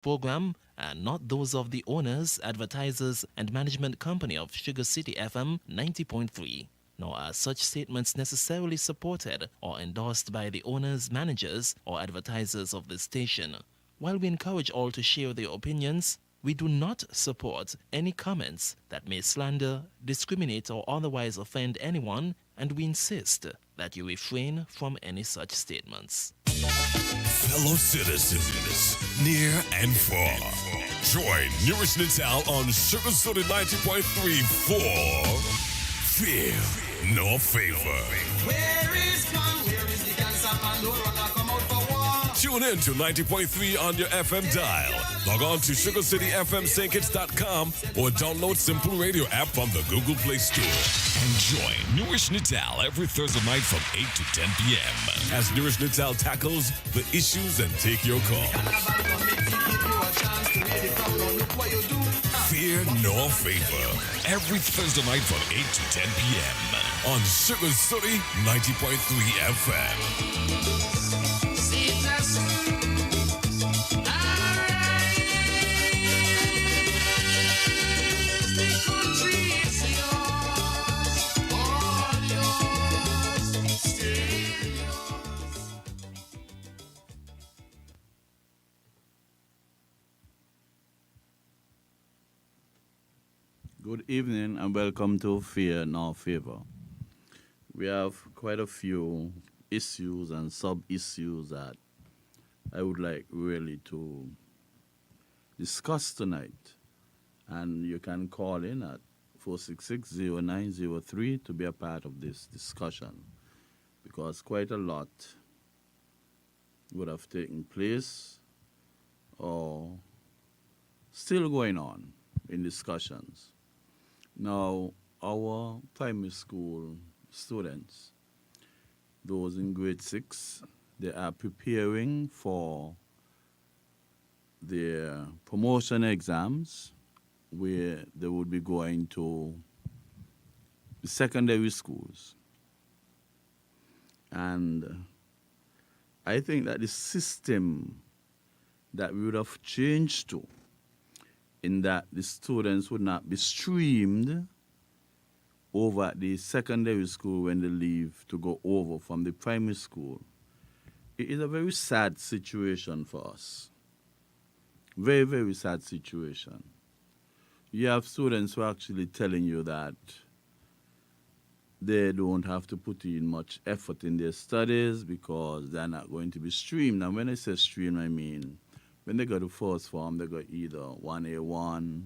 program and not those of the owners, advertisers, and management company of Sugar City FM 90.3. Nor are such statements necessarily supported or endorsed by the owners, managers, or advertisers of the station. While we encourage all to share their opinions, we do not support any comments that may slander, discriminate, or otherwise offend anyone, and we insist that you refrain from any such statements. Fellow citizens, near and far, join Newrish Nital on Sugar City 90.3 for Fear No Favor. Where is man? Where is the cancer man? No runner come out for war. Tune in to 90.3 on your FM dial. Log on to sugarcityfmsankits.com or download Simple Radio app from the Google Play Store. And join Newrish Nital every Thursday night from 8 to 10 p.m. as Newrish Nital tackles the issues and take your call. Fear nor favor. Every Thursday night from 8 to 10 p.m. on Sugar City 90.3 FM. Good evening and welcome to Fear Nor Favor. We have quite a few issues and sub-issues that I would like really to discuss tonight. And you can call in at 466-0903 to be a part of this discussion, because quite a lot would have taken place or still going on in discussions. Now, our primary school students, those in grade 6, they are preparing for their promotion exams where they would be going to the secondary schools. And I think that the system that we would have changed to, in that the students would not be streamed over at the secondary school when they leave to go over from the primary school. It is a very sad situation for us. Very, very sad situation. You have students who are actually telling you that they don't have to put in much effort in their studies because they're not going to be streamed. And when I say streamed, I mean when they go to first form, they go either 1A1,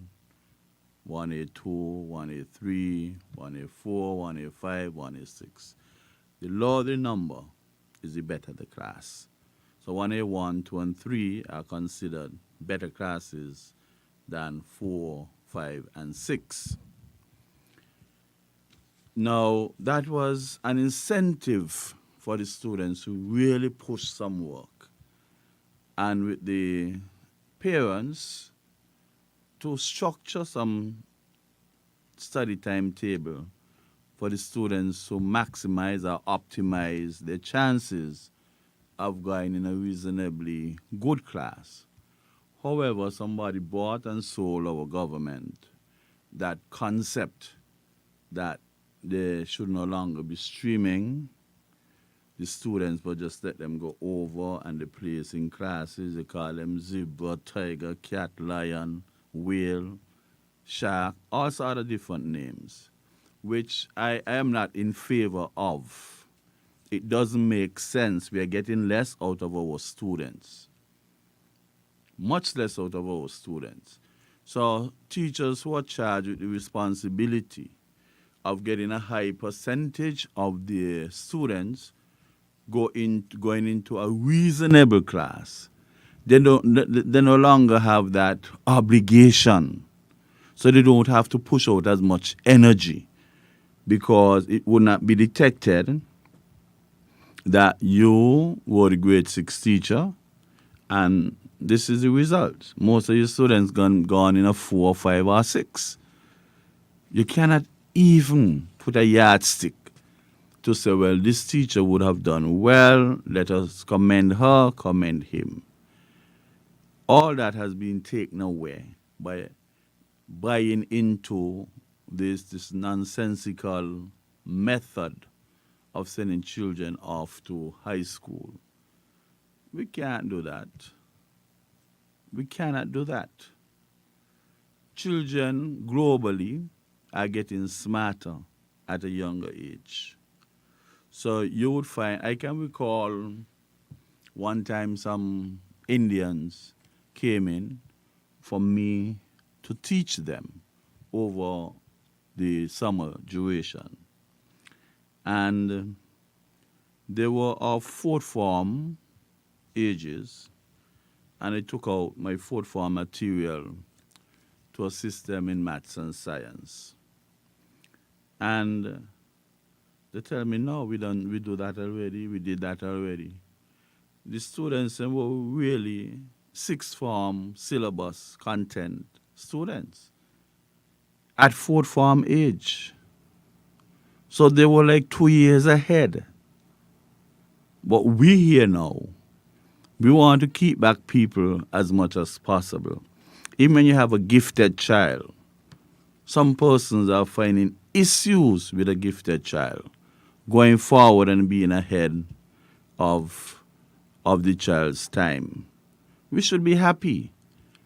1A2, 1A3, 1A4, 1A5, 1A6. The lower the number is the better the class. So 1A1, 2, and 3 are considered better classes than 4, 5, and 6. Now, that was an incentive for the students who really pushed some work, and with the parents to structure some study timetable for the students to maximize or optimize their chances of going in a reasonably good class. However, somebody bought and sold our government that concept that they should no longer be streaming the students, but just let them go over and they place in classes. They call them zebra, tiger, cat, lion, whale, shark, all sorts of different names, which I am not in favor of. It doesn't make sense. We are getting less out of our students, much less out of our students. So teachers who are charged with the responsibility of getting a high percentage of their students going into a reasonable class, they no longer have that obligation. So they don't have to push out as much energy because it would not be detected that you were the grade 6 teacher, and this is the result. Most of your students gone in a 4, 5, or 6. You cannot even put a yardstick to say, well, this teacher would have done well, let us commend her, commend him. All that has been taken away by buying into this nonsensical method of sending children off to high school. We can't do that. We cannot do that. Children globally are getting smarter at a younger age. So you would find, I can recall one time some Indians came in for me to teach them over the summer duration. And they were of fourth form ages, and I took out my fourth form material to assist them in maths and science. And they tell me, no, we do that already, we did that already. The students were really sixth form syllabus content students at fourth form age. So they were like 2 years ahead. But we here now, we want to keep back people as much as possible. Even when you have a gifted child, some persons are finding issues with a gifted child, going forward and being ahead of the child's time. We should be happy,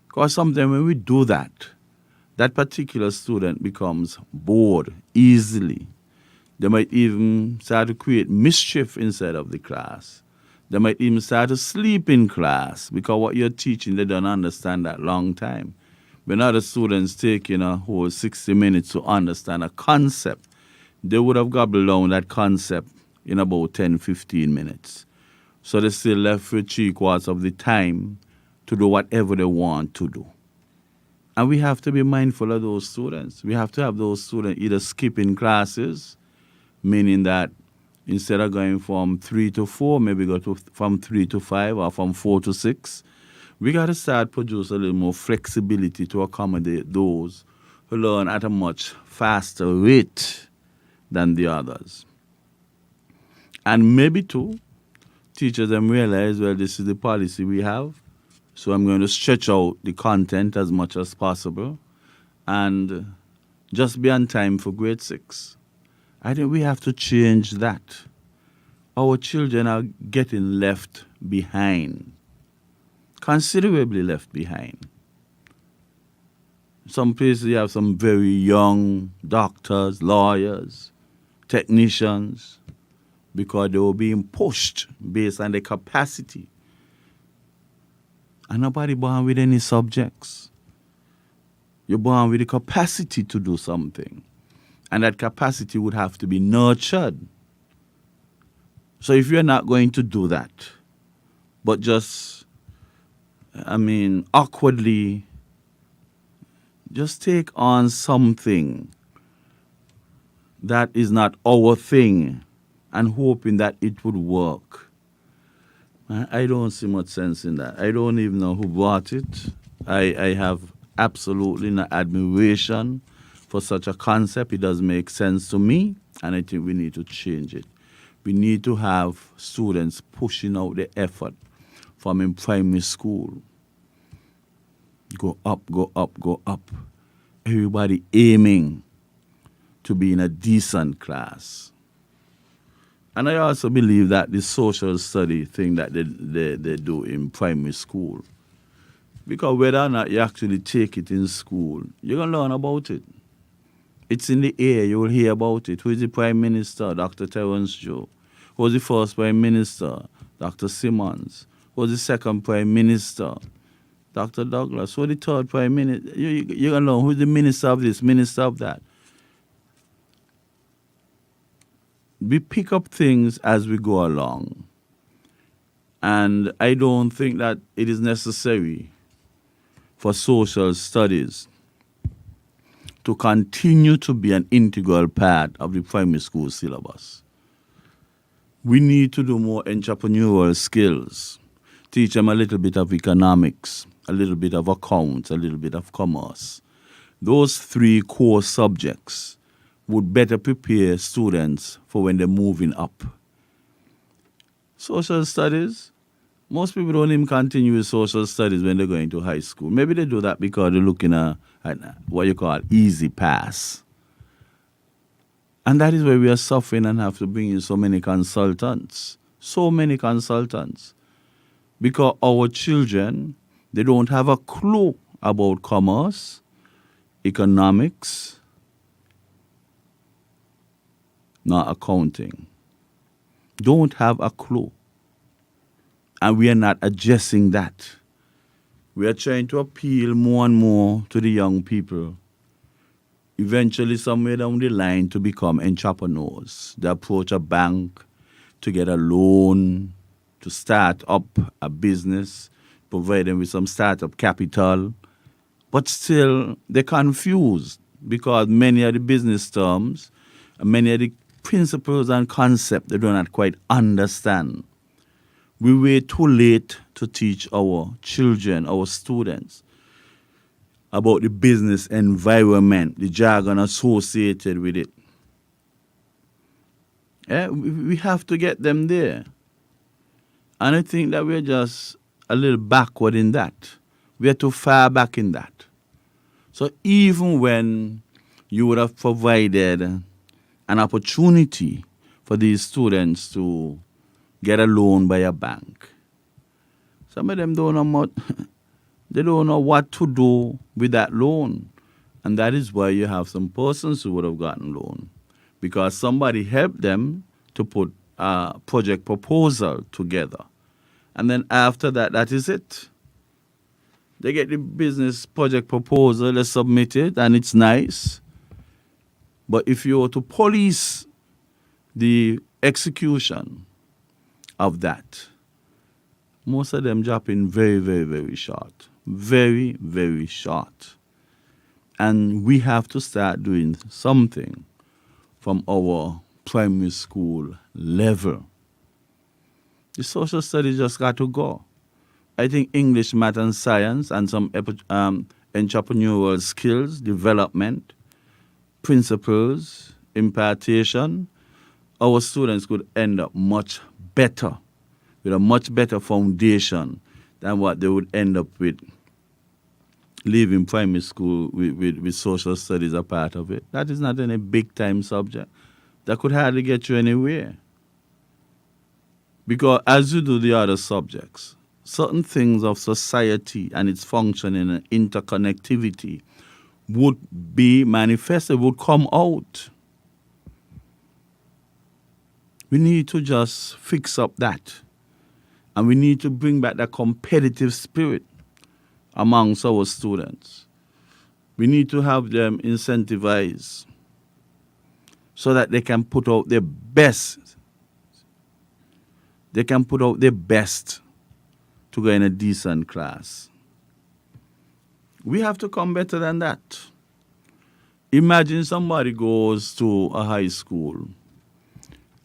because sometimes when we do that, that particular student becomes bored easily. They might even start to create mischief inside of the class. They might even start to sleep in class because what you're teaching, they don't understand that long time. When other students taking a whole 60 minutes to understand a concept, they would have gobbled down that concept in about 10, 15 minutes. So they're still left with 3/4 of the time to do whatever they want to do. And we have to be mindful of those students. We have to have those students either skipping classes, meaning that instead of going from 3 to 4, maybe from 3 to 5 or from 4 to 6. We got to start produce a little more flexibility to accommodate those who learn at a much faster rate than the others. And maybe too, teachers them realize, well, this is the policy we have, so I'm going to stretch out the content as much as possible and just be on time for grade 6. I think we have to change that. Our children are getting left behind, considerably left behind. Some places you have some very young doctors, lawyers, technicians, because they were being pushed based on their capacity. And nobody born with any subjects. You're born with the capacity to do something. And that capacity would have to be nurtured. So if you're not going to do that, but just, awkwardly, just take on something that is not our thing and hoping that it would work, I don't see much sense in that. I don't even know who bought it. I have absolutely no admiration for such a concept. It doesn't make sense to me, and I think we need to change it. We need to have students pushing out the effort from in primary school. Go up, go up, go up. Everybody aiming to be in a decent class. And I also believe that the social study thing that they do in primary school, because whether or not you actually take it in school, you're going to learn about it. It's in the air. You will hear about it. Who is the Prime Minister? Dr. Terence Joe. Who was the first Prime Minister? Dr. Simmons. Who was the second Prime Minister? Dr. Douglas. Who was the third Prime Minister? You're going to learn who is the Minister of this, Minister of that. We pick up things as we go along. And I don't think that it is necessary for social studies to continue to be an integral part of the primary school syllabus. We need to do more entrepreneurial skills, teach them a little bit of economics, a little bit of accounts, a little bit of commerce. Those 3 core subjects would better prepare students for when they're moving up. Social studies, Most people don't even continue with social studies when they're going to high school. Maybe they do that because they're looking at what you call easy pass. And that is where we are suffering and have to bring in so many consultants. So many consultants. Because our children, they don't have a clue about commerce, economics, nor accounting. Don't have a clue. And we are not addressing that. We are trying to appeal more and more to the young people. Eventually, somewhere down the line, to become entrepreneurs. They approach a bank to get a loan, to start up a business, provide them with some startup capital. But still, they're confused because many of the business terms, many of the principles and concepts they do not quite understand. We wait too late to teach our children, our students, about the business environment, the jargon associated with it. We have to get them there. And I think that we're just a little backward in that. We're too far back in that. So even when you would have provided an opportunity for these students to get a loan by a bank, some of them don't know much. They don't know what to do with that loan. And that is why you have some persons who would have gotten loan. Because somebody helped them to put a project proposal together. And then after that, that is it. They get the business project proposal, they submit it, and it's nice. But if you were to police the execution of that, most of them drop in very, very, very short. Very, very short. And we have to start doing something from our primary school level. The social studies just got to go. I think English, math, and science, and some entrepreneurial skills, development, principles, impartation, our students could end up much better, with a much better foundation than what they would end up with leaving primary school with social studies a part of it. That is not any big-time subject. That could hardly get you anywhere. Because as you do the other subjects, certain things of society and its functioning and interconnectivity would be manifested, would come out. We need to just fix up that. And we need to bring back that competitive spirit amongst our students. We need to have them incentivized so that they can put out their best. They can put out their best to go in a decent class. We have to come better than that. Imagine somebody goes to a high school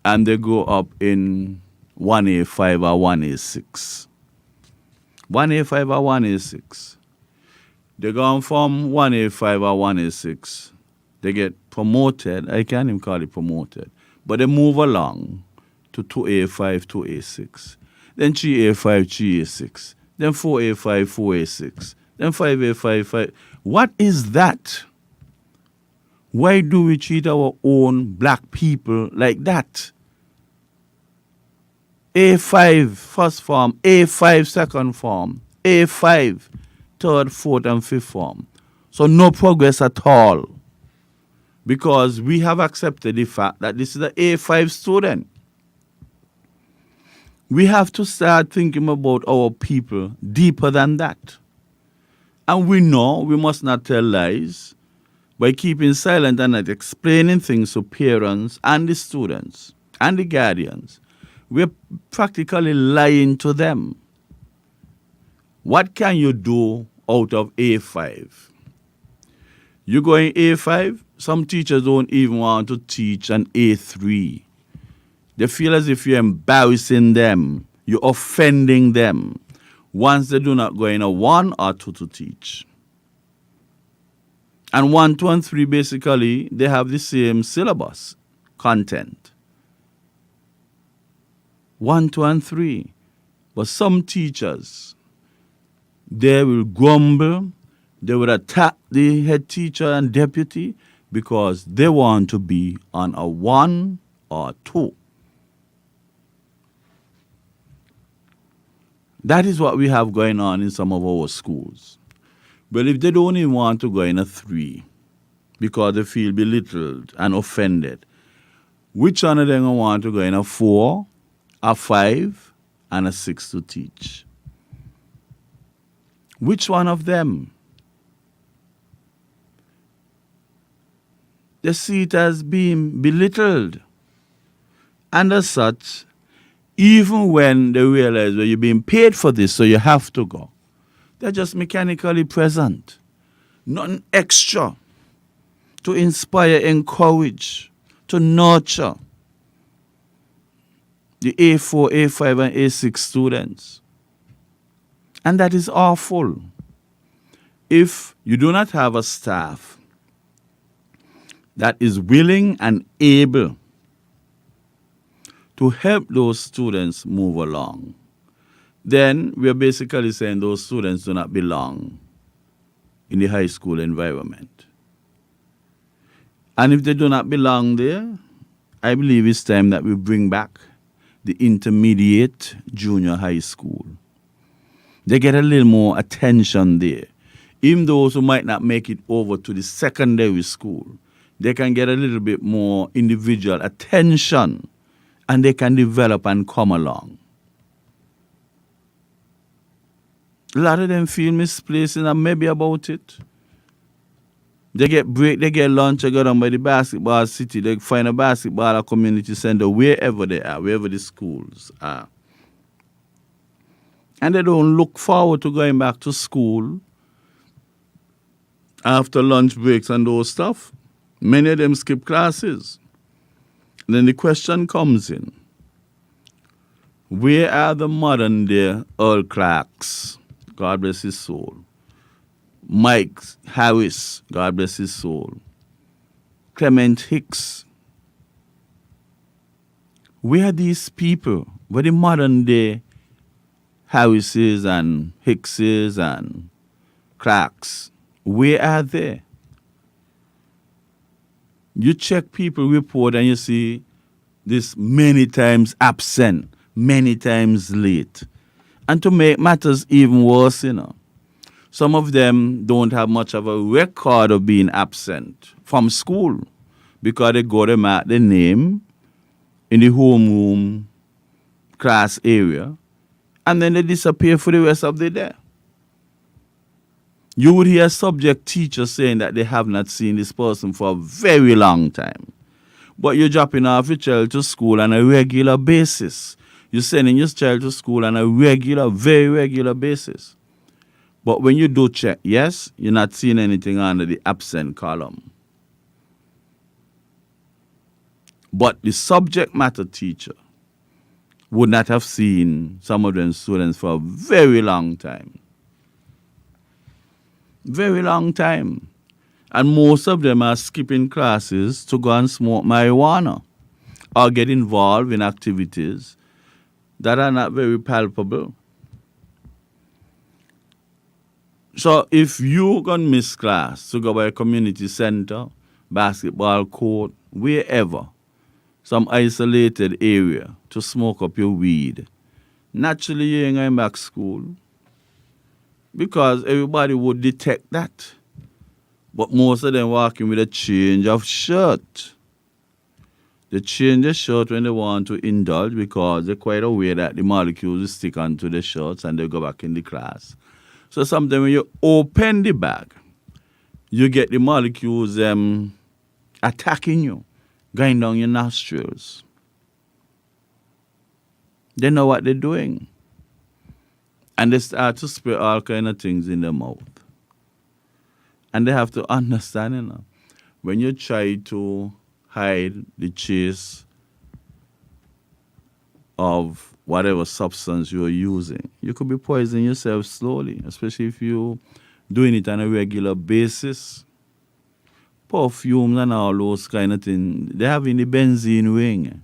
and they go up in 1A5 or 1A6. 1A5 or 1A6. They go from 1A5 or 1A6. They get promoted. I can't even call it promoted. But they move along to 2A5, 2A6. Then 3A5, 3A6. Then 4A5, 4A6. Then 5A5, 5. What is that? Why do we treat our own black people like that? A5 first form, A5 second form, A5 third, fourth, and fifth form. So no progress at all. Because we have accepted the fact that this is an A5 student. We have to start thinking about our people deeper than that. And we know we must not tell lies by keeping silent and not explaining things to parents and the students and the guardians. We're practically lying to them. What can you do out of A5? You go in A5, some teachers don't even want to teach an A3. They feel as if you're embarrassing them, you're offending them, once they do not go in a 1 or 2 to teach. And 1, 2, and 3, basically, they have the same syllabus content. 1, 2, and 3. But some teachers, they will grumble, they will attack the head teacher and deputy because they want to be on a 1 or 2. That is what we have going on in some of our schools. But if they don't even want to go in a 3 because they feel belittled and offended, which one of them want to go in a 4, a 5, and a 6 to teach? Which one of them? They see it as being belittled. And as such, even when they realize that you're being paid for this, so you have to go, they're just mechanically present. Nothing extra to inspire, encourage, to nurture the A4, A5, and A6 students. And that is awful. If you do not have a staff that is willing and able to help those students move along, then we are basically saying those students do not belong in the high school environment. And if they do not belong there, I believe it's time that we bring back the intermediate junior high school. They get a little more attention there. Even those who might not make it over to the secondary school, they can get a little bit more individual attention and they can develop and come along. A lot of them feel misplaced and maybe about it. They get break, they get lunch, they go down by the basketball city, they find a basketball or community center wherever they are, wherever the schools are. And they don't look forward to going back to school after lunch breaks and those stuff. Many of them skip classes. Then the question comes in, where are the modern day Earl Clarks? God bless his soul. Mike Harris, God bless his soul. Clement Hicks. Where are these people? Where the modern day Harrises and Hickses and Clarks? Where are they? You check people report and you see this many times absent, many times late. And to make matters even worse, some of them don't have much of a record of being absent from school because they got them at the name in the homeroom class area and then they disappear for the rest of the day. You would hear subject teachers saying that they have not seen this person for a very long time. But you're dropping off your child to school on a regular basis. You're sending your child to school on a regular, very regular basis. But when you do check, yes, you're not seeing anything under the absent column. But the subject matter teacher would not have seen some of them students for a very long time. Very long time. And most of them are skipping classes to go and smoke marijuana or get involved in activities that are not very palpable. So if you're going to miss class to go by a community center, basketball court, wherever, some isolated area to smoke up your weed, naturally you ain't going back to school because everybody would detect that. But most of them walking with a change of shirt. They change their shirt when they want to indulge because they're quite aware that the molecules stick onto the shirts and they go back in the class. So sometimes when you open the bag, you get the molecules attacking you, going down your nostrils. They know what they're doing. And they start to spray all kind of things in their mouth. And they have to understand, when you try to hide the trace of whatever substance you're using, you could be poisoning yourself slowly, especially if you're doing it on a regular basis. Perfumes and all those kind of things, they have in the benzene ring.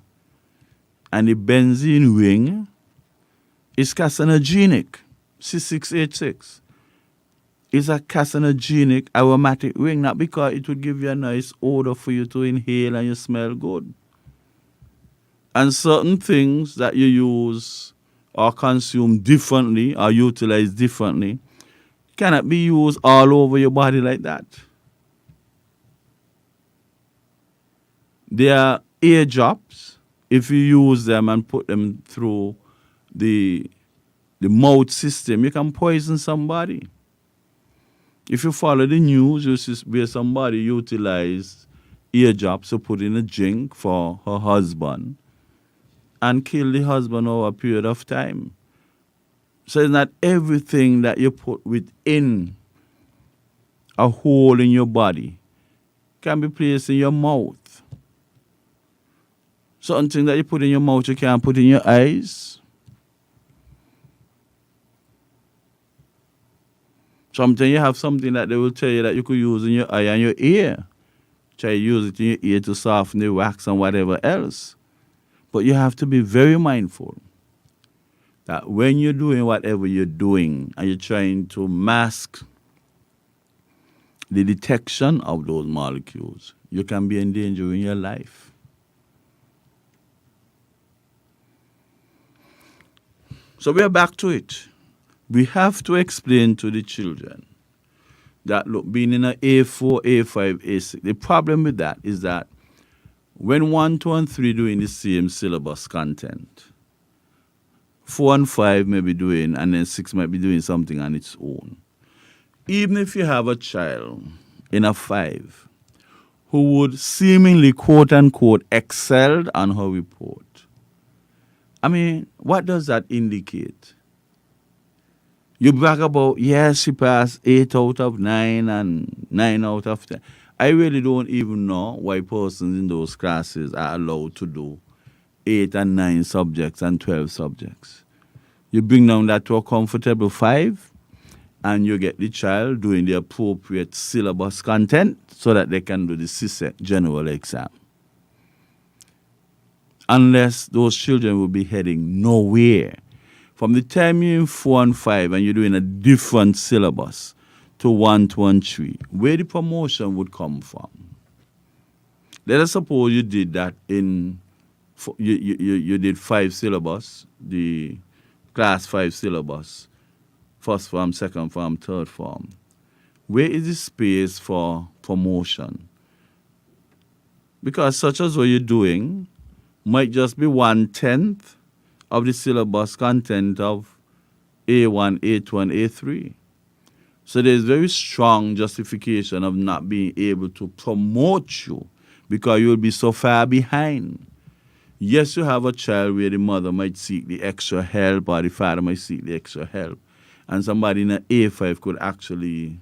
And the benzene ring is carcinogenic. C6H6 is a carcinogenic aromatic ring, not because it would give you a nice odor for you to inhale and you smell good. And certain things that you use or consume differently or utilize differently cannot be used all over your body like that. There are ear drops. If you use them and put them through the mouth system, you can poison somebody. If you follow the news, you see where somebody utilized ear drops to put in a drink for her husband and kill the husband over a period of time. So it's not everything that you put within a hole in your body can be placed in your mouth. Certain things that you put in your mouth you can't put in your eyes. Sometimes you have something that they will tell you that you could use in your eye and your ear. Try to use it in your ear to soften the wax and whatever else. But you have to be very mindful that when you're doing whatever you're doing and you're trying to mask the detection of those molecules, you can be endangering your life. So we are back to it. We have to explain to the children that, look, being in an A4, A5, A6, the problem with that is that when 1, 2, and 3 doing the same syllabus content, 4 and 5 may be doing, and then 6 might be doing something on its own. Even if you have a child in a 5 who would seemingly, quote unquote, excelled on her report, I mean, what does that indicate? You brag about, yes, she passed 8 out of 9 and 9 out of 10. I really don't even know why persons in those classes are allowed to do 8 and 9 subjects and 12 subjects. You bring down that to a comfortable 5, and you get the child doing the appropriate syllabus content so that they can do the CSEC general exam. Unless those children will be heading nowhere. From the time you're in 4 and 5 and you're doing a different syllabus to 1, 2, and 3, where the promotion would come from? Let us suppose you did that in, you did 5 syllabus, the class 5 syllabus, first form, second form, third form. Where is the space for promotion? Because such as what you're doing might just be 1/10 of the syllabus content of A1, A2, and A3. So there's very strong justification of not being able to promote you because you'll be so far behind. Yes, you have a child where the mother might seek the extra help or the father might seek the extra help. And somebody in an A5 could actually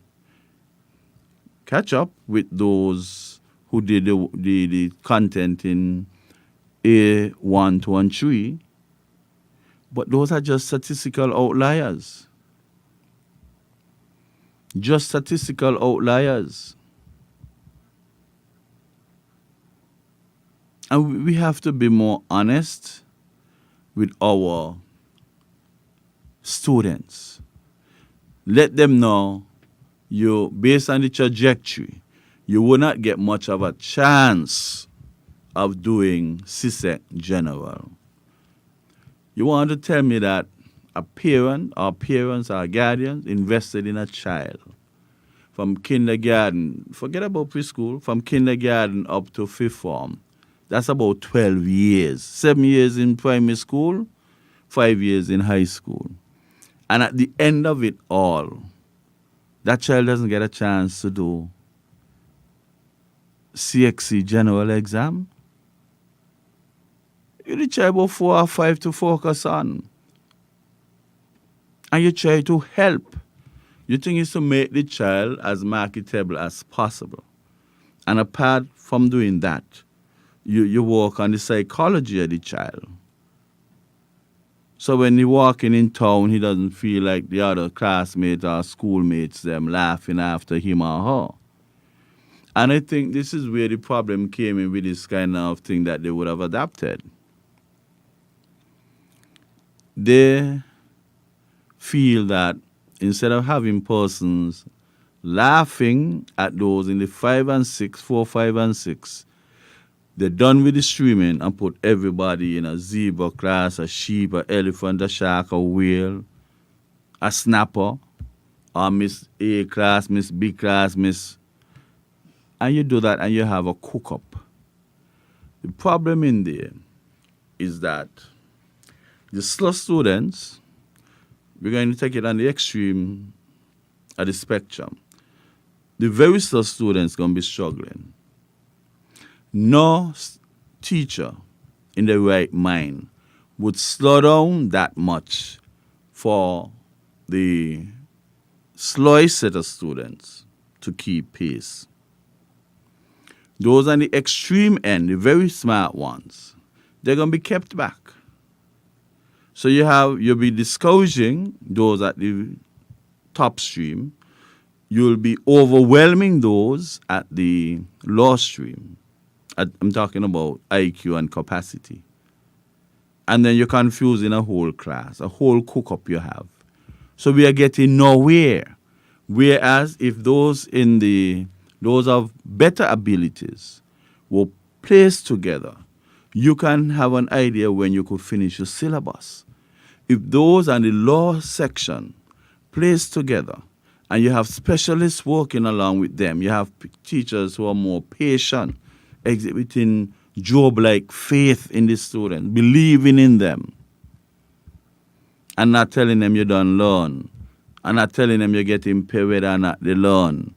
catch up with those who did the content in A1, 2, and 3. But those are just statistical outliers. Just statistical outliers. And we have to be more honest with our students. Let them know you, based on the trajectory, you will not get much of a chance of doing CSEC general. You want to tell me that a parent or parents or guardians invested in a child from kindergarten, forget about preschool, from kindergarten up to 5th form. That's about 12 years. 7 years in primary school, 5 years in high school. And at the end of it all, that child doesn't get a chance to do CXC general exam. You need child about 4 or 5 to focus on. And you try to help. You think it's to make the child as marketable as possible. And apart from doing that, you work on the psychology of the child. So when he walking in town, he doesn't feel like the other classmates or schoolmates them laughing after him or her. And I think this is where the problem came in with this kind of thing that they would have adapted. They feel that instead of having persons laughing at those in the 5 and 6, 4, 5 and 6, they're done with the streaming and put everybody in a zebra class, a sheep, a elephant, a shark, a whale, a snapper, or Miss A class, Miss B class, Miss... And you do that and you have a cook-up. The problem in there is that the slow students, we're going to take it on the extreme of the spectrum. The very slow students going to be struggling. No teacher in the right mind would slow down that much for the slowest set of students to keep pace. Those on the extreme end, the very smart ones, they're going to be kept back. So you'll be discouraging those at the top stream. You'll be overwhelming those at the low stream. I'm talking about IQ and capacity. And then you're confusing a whole class, a whole cook-up you have. So we are getting nowhere. Whereas if those of better abilities were placed together, you can have an idea when you could finish your syllabus. If those on the low section placed together, and you have specialists working along with them, you have teachers who are more patient, exhibiting Job-like faith in the students, believing in them, and not telling them you don't learn, and not telling them you're getting paid whether or not they learn.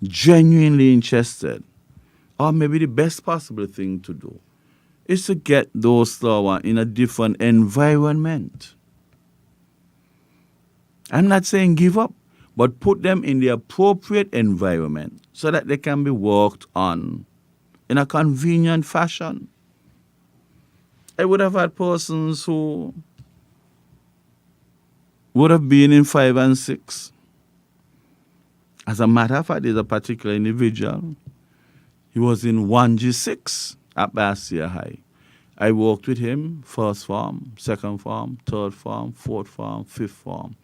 Genuinely interested, or maybe the best possible thing to do is to get those slower in a different environment. I'm not saying give up, but put them in the appropriate environment so that they can be worked on in a convenient fashion. I would have had persons who would have been in 5 and 6. As a matter of fact, there's a particular individual. He was in 1G6 at Bastia High. I worked with him, first form, second form, third form, fourth form, fifth form,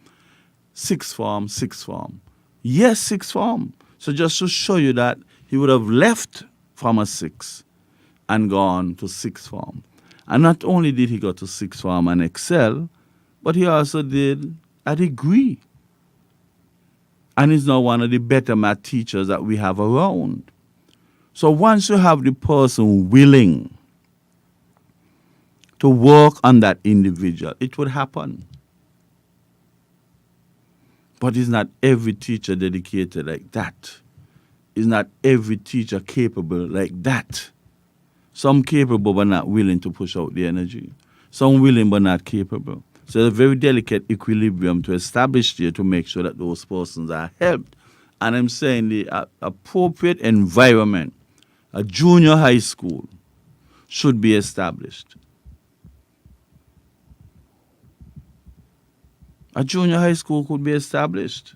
sixth form, sixth form. Yes, sixth form. So just to show you that he would have left from a 6 and gone to sixth form. And not only did he go to sixth form and excel, but he also did a degree. And he's now one of the better math teachers that we have around. So once you have the person willing to work on that individual, it would happen. But it's not every teacher dedicated like that. It's not every teacher capable like that. Some capable but not willing to push out the energy. Some willing but not capable. So it's a very delicate equilibrium to establish there to make sure that those persons are helped. And I'm saying the appropriate environment, a junior high school, should be established. A junior high school could be established.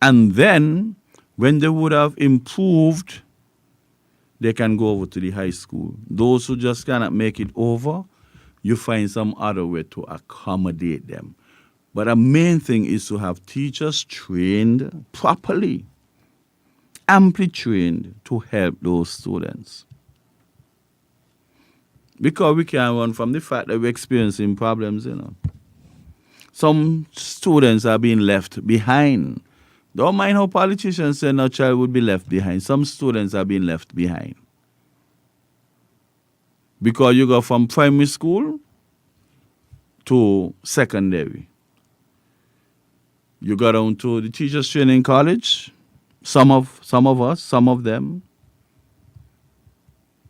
And then, when they would have improved, they can go over to the high school. Those who just cannot make it over, you find some other way to accommodate them. But the main thing is to have teachers trained properly, amply trained to help those students. Because we can't run from the fact that we're experiencing problems, Some students are being left behind. Don't mind how politicians say no child would be left behind. Some students are being left behind. Because you go from primary school to secondary. You go down to the teachers training college, some of us, some of them,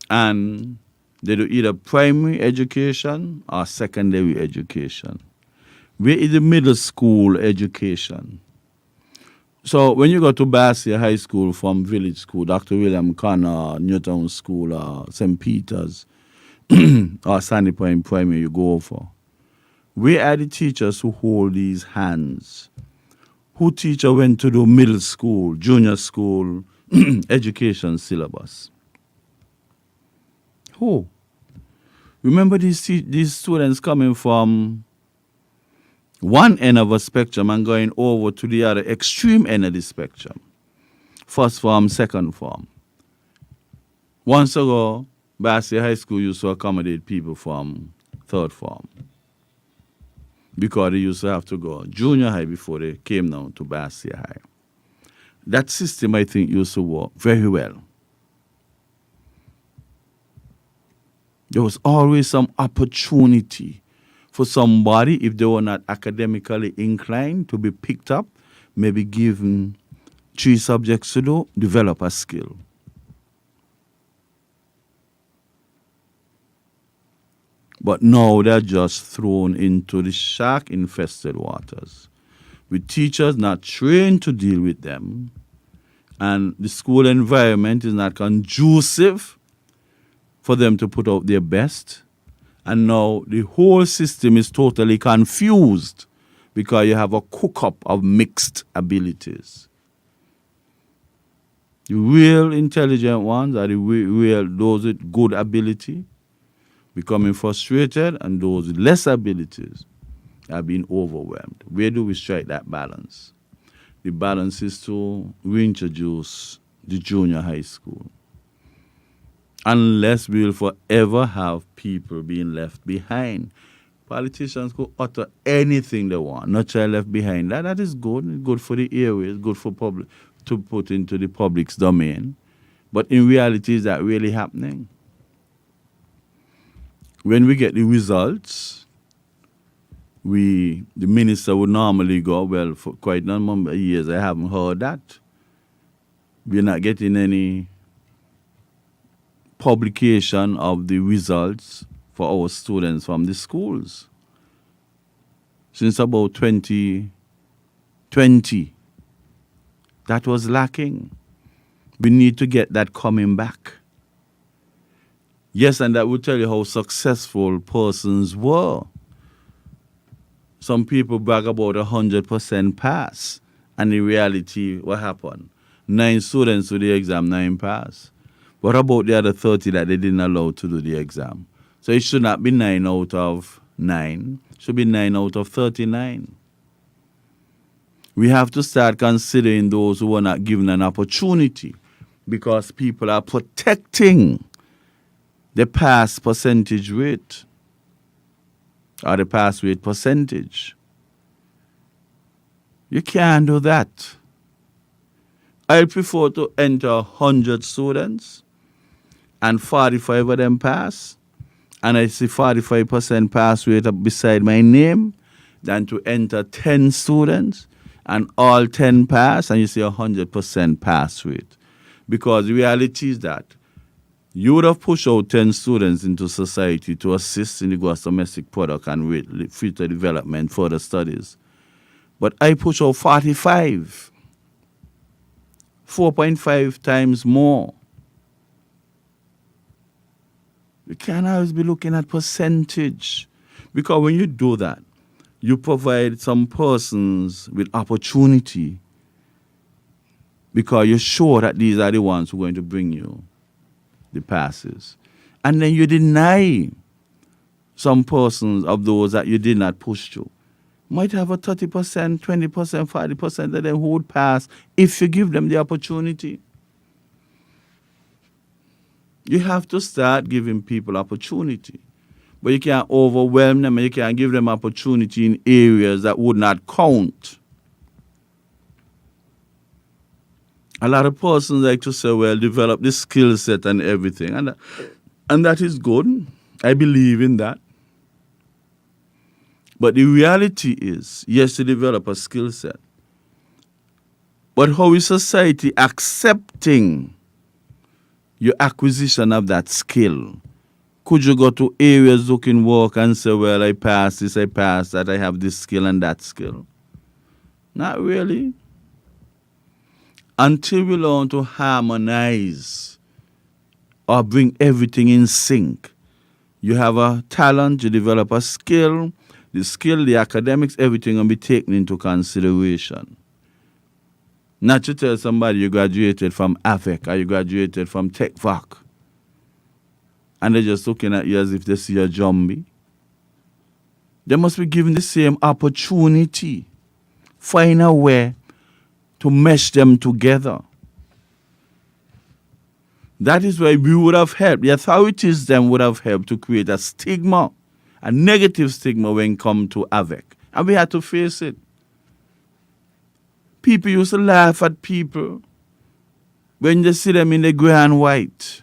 and they do either primary education or secondary education. Where is the middle school education? So when you go to Bastia High School from Village School, Dr. William Connor, Newtown School, or St. Peter's, or Sandy Point Primary you go for, where are the teachers who hold these hands? Who teacher went to the middle school, junior school, education syllabus? Who? Remember these students coming from one end of a spectrum and going over to the other extreme end of the spectrum. First form, second form. Once ago, Bassi High School used to accommodate people from third form because they used to have to go junior high before they came down to Bassi High. That system, I think, used to work very well. There was always some opportunity for somebody, if they were not academically inclined, to be picked up, maybe given 3 subjects to do, develop a skill. But now they're just thrown into the shark-infested waters, with teachers not trained to deal with them, and the school environment is not conducive for them to put out their best. And now the whole system is totally confused because you have a cook-up of mixed abilities. The real intelligent ones are the real those with good ability becoming frustrated, and those with less abilities are being overwhelmed. Where do we strike that balance? The balance is to reintroduce the junior high school. Unless we will forever have people being left behind. Politicians could utter anything they want, not child left behind. That is good. It's good for the airways, good for public to put into the public's domain. But in reality, is that really happening? When we get the results, the minister would normally go, well, for quite a number of years, I haven't heard that. We're not getting any publication of the results for our students from the schools. Since about 2020, that was lacking. We need to get that coming back. Yes, and that will tell you how successful persons were. Some people brag about 100% pass, and in reality, what happened? 9 students to the exam, 9 pass. What about the other 30 that they didn't allow to do the exam? So it should not be 9 out of 9. It should be 9 out of 39. We have to start considering those who are not given an opportunity, because people are protecting the pass percentage rate or the pass rate percentage. You can't do that. I prefer to enter 100 students and 45 of them pass, and I see 45% pass rate up beside my name, than to enter 10 students and all 10 pass and you see 100% pass rate. Because the reality is that you would have pushed out 10 students into society to assist in the gross domestic product and future development, further studies. But I push out 45, 4.5 times more. You can't always be looking at percentage, because when you do that, you provide some persons with opportunity, because you're sure that these are the ones who are going to bring you the passes. And then you deny some persons of those that you did not push to. Might have a 30%, 20%, 40% of them who would pass if you give them the opportunity. You have to start giving people opportunity. But you can't overwhelm them, and you can't give them opportunity in areas that would not count. A lot of persons like to say, well, develop the skill set and everything. And that is good. I believe in that. But the reality is, yes, to develop a skill set. But how is society accepting your acquisition of that skill? Could you go to areas looking work and say, well, I pass this, I pass that, I have this skill and that skill? Not really. Until we learn to harmonize or bring everything in sync. You have a talent, you develop a skill, the academics, everything will be taken into consideration. Not to tell somebody you graduated from AVEC or you graduated from TechVoc and they're just looking at you as if they see a zombie. They must be given the same opportunity. Find a way to mesh them together. That is why we would have helped. The authorities then would have helped to create a stigma, a negative stigma when it comes to AVEC. And we had to face it. People used to laugh at people when they see them in the grey and white.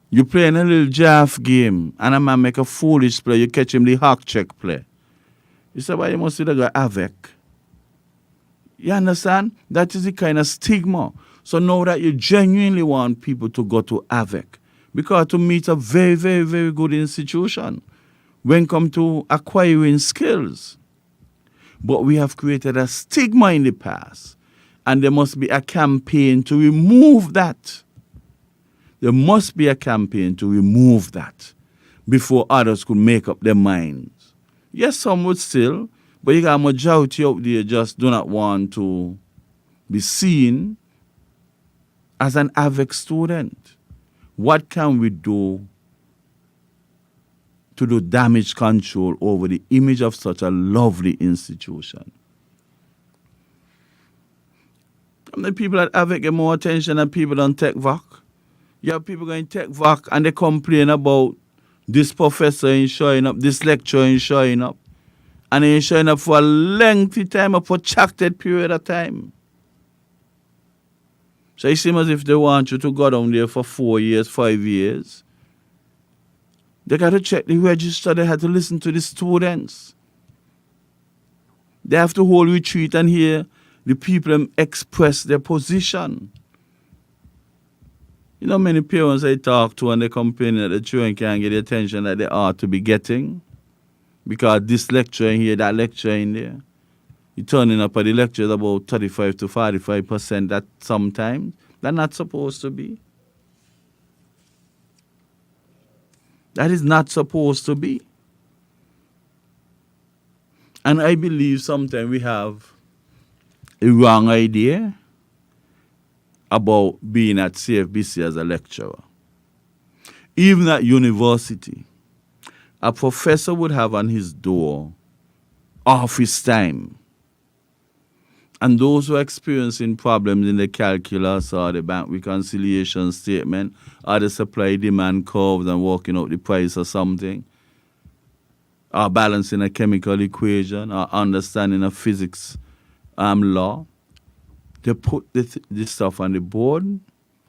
You playing a little jaff game, and a man make a foolish play, you catch him the hawk check play. You say, well, you must see the guy AVEC. You understand? That is the kind of stigma. So now that you genuinely want people to go to AVEC, because to meet a very, very, very good institution when it comes to acquiring skills. But we have created a stigma in the past, and there must be a campaign to remove that. There must be a campaign to remove that before others could make up their minds. Yes, some would still, but you got a majority out there just do not want to be seen as an AVEC student. What can we do to do damage control over the image of such a lovely institution? How many people at AVEC get more attention than people on Tech VOC? You have people going to Tech VOC and they complain about this professor ain't showing up, this lecturer ain't showing up. And he ain't showing up for a lengthy time, a protracted period of time. So it seems as if they want you to go down there for 4 years, 5 years. They got to check the register. They have to listen to the students. They have to hold retreat and hear the people express their position. You know, many parents I talk to and they complain that the children can't get the attention that they ought to be getting because this lecture in here, that lecture in there. You're turning up at the lectures about 35 to 45% that sometimes. That's not supposed to be. That is not supposed to be. And I believe sometimes we have a wrong idea about being at CFBC as a lecturer. Even at university, a professor would have on his door office time. And those who are experiencing problems in the calculus or the bank reconciliation statement or the supply-demand curves and working out the price or something, or balancing a chemical equation or understanding a physics law, they put this stuff on the board,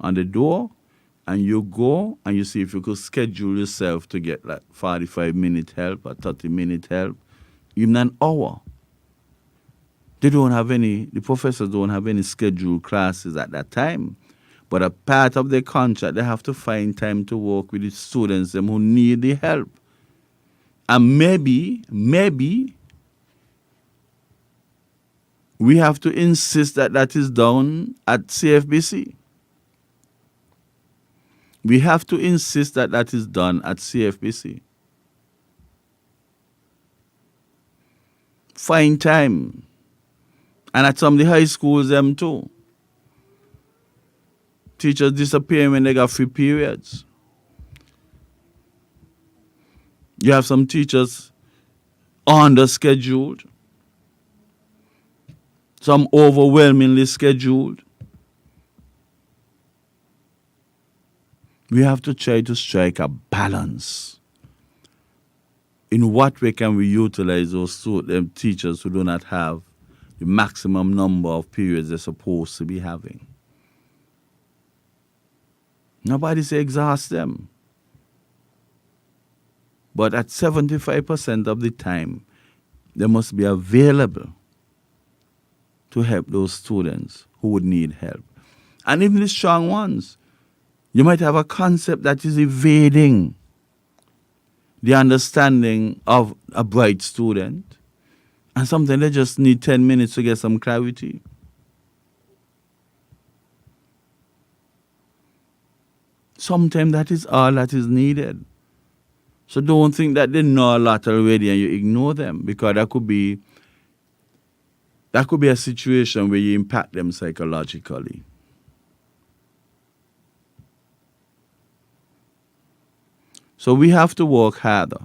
on the door, and you go and you see if you could schedule yourself to get like 45-minute help or 30-minute help, even an hour. The professors don't have any scheduled classes at that time. But a part of their contract, they have to find time to work with the students who need the help. And maybe, we have to insist that is done at CFBC. We have to insist that is done at CFBC. Find time. And at some of the high schools, them too. Teachers disappear when they got free periods. You have some teachers under-scheduled. Some overwhelmingly scheduled. We have to try to strike a balance. In what way can we utilize those teachers who do not have the maximum number of periods they're supposed to be having? Nobody say exhaust them. But at 75% of the time, they must be available to help those students who would need help. And even the strong ones, you might have a concept that is evading the understanding of a bright student, and sometimes they just need 10 minutes to get some clarity. Sometimes that is all that is needed. So don't think that they know a lot already and you ignore them, because that could be a situation where you impact them psychologically. So we have to work harder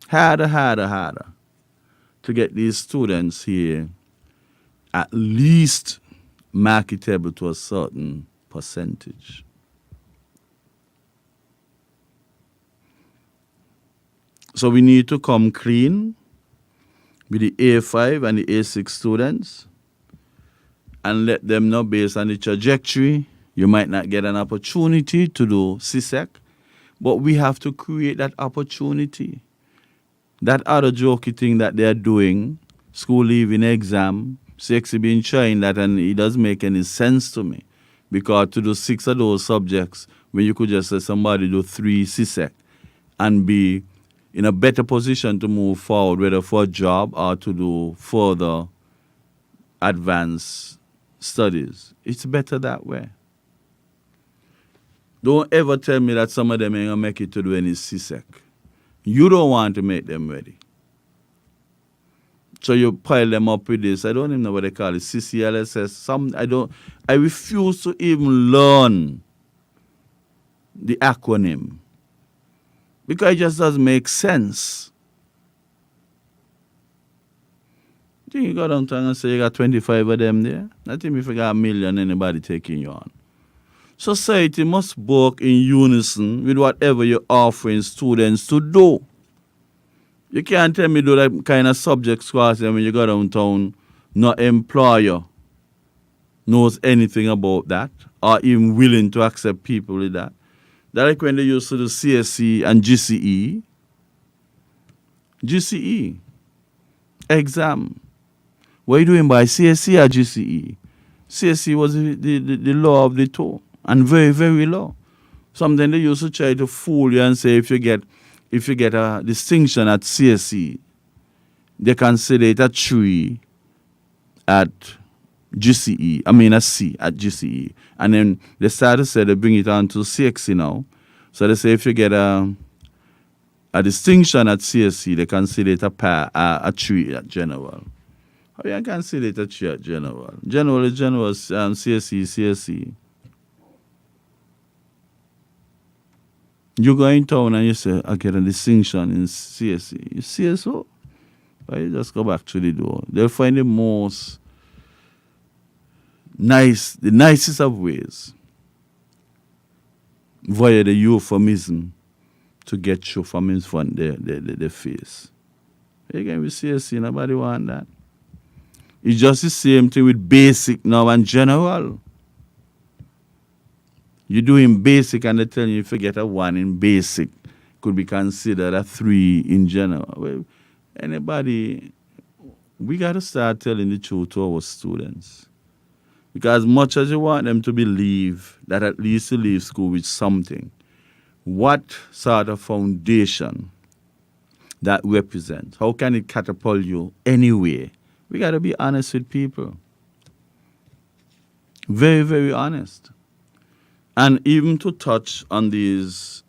to get these students here at least marketable to a certain percentage. So we need to come clean with the A5 and the A6 students and let them know based on the trajectory, you might not get an opportunity to do CSEC, but we have to create that opportunity. That other jokey thing that they're doing, school leaving exam, Sexy been trying that and it doesn't make any sense to me. Because to do 6 of those subjects, when you could just let somebody do 3 CSEC and be in a better position to move forward, whether for a job or to do further advanced studies. It's better that way. Don't ever tell me that some of them ain't gonna make it to do any CSEC. You don't want to make them ready. So you pile them up with this. I don't even know what they call it. CCLSS. I refuse to even learn the acronym. Because it just doesn't make sense. Think you go downtown and say you got 25 of them there? I think if you got a million, anybody taking you on. Society must work in unison with whatever you're offering students to do. You can't tell me do that kind of subject class when you go downtown, no employer knows anything about that or even willing to accept people with that. That's like when they used to do CSE and GCE. GCE exam. What are you doing by CSE or GCE? CSE was the law of the two and very, very low. Something they used to try to fool you and say if you get a distinction at CSE, they consider it a 3 at GCE. I mean a C at GCE. And then they start to say they bring it on to CXE now. So they say if you get a distinction at CSE, they consider it a 3 at general. How you consider it a 3 at general? General is general, CSE, CSE. You go in town and you say, I get a distinction in CSE. You CSO? Or you just go back to the door. They'll find the nicest of ways via the euphemism to get you from in front their face. Again, with CSE, nobody want that. It's just the same thing with basic now and general. You're doing basic and they tell you if you get a 1 in basic, could be considered a 3 in general. Well, we got to start telling the truth to our students. Because much as you want them to believe that at least you leave school with something, what sort of foundation that represents? How can it catapult you anyway? We got to be honest with people. Very, very honest. And even to touch on these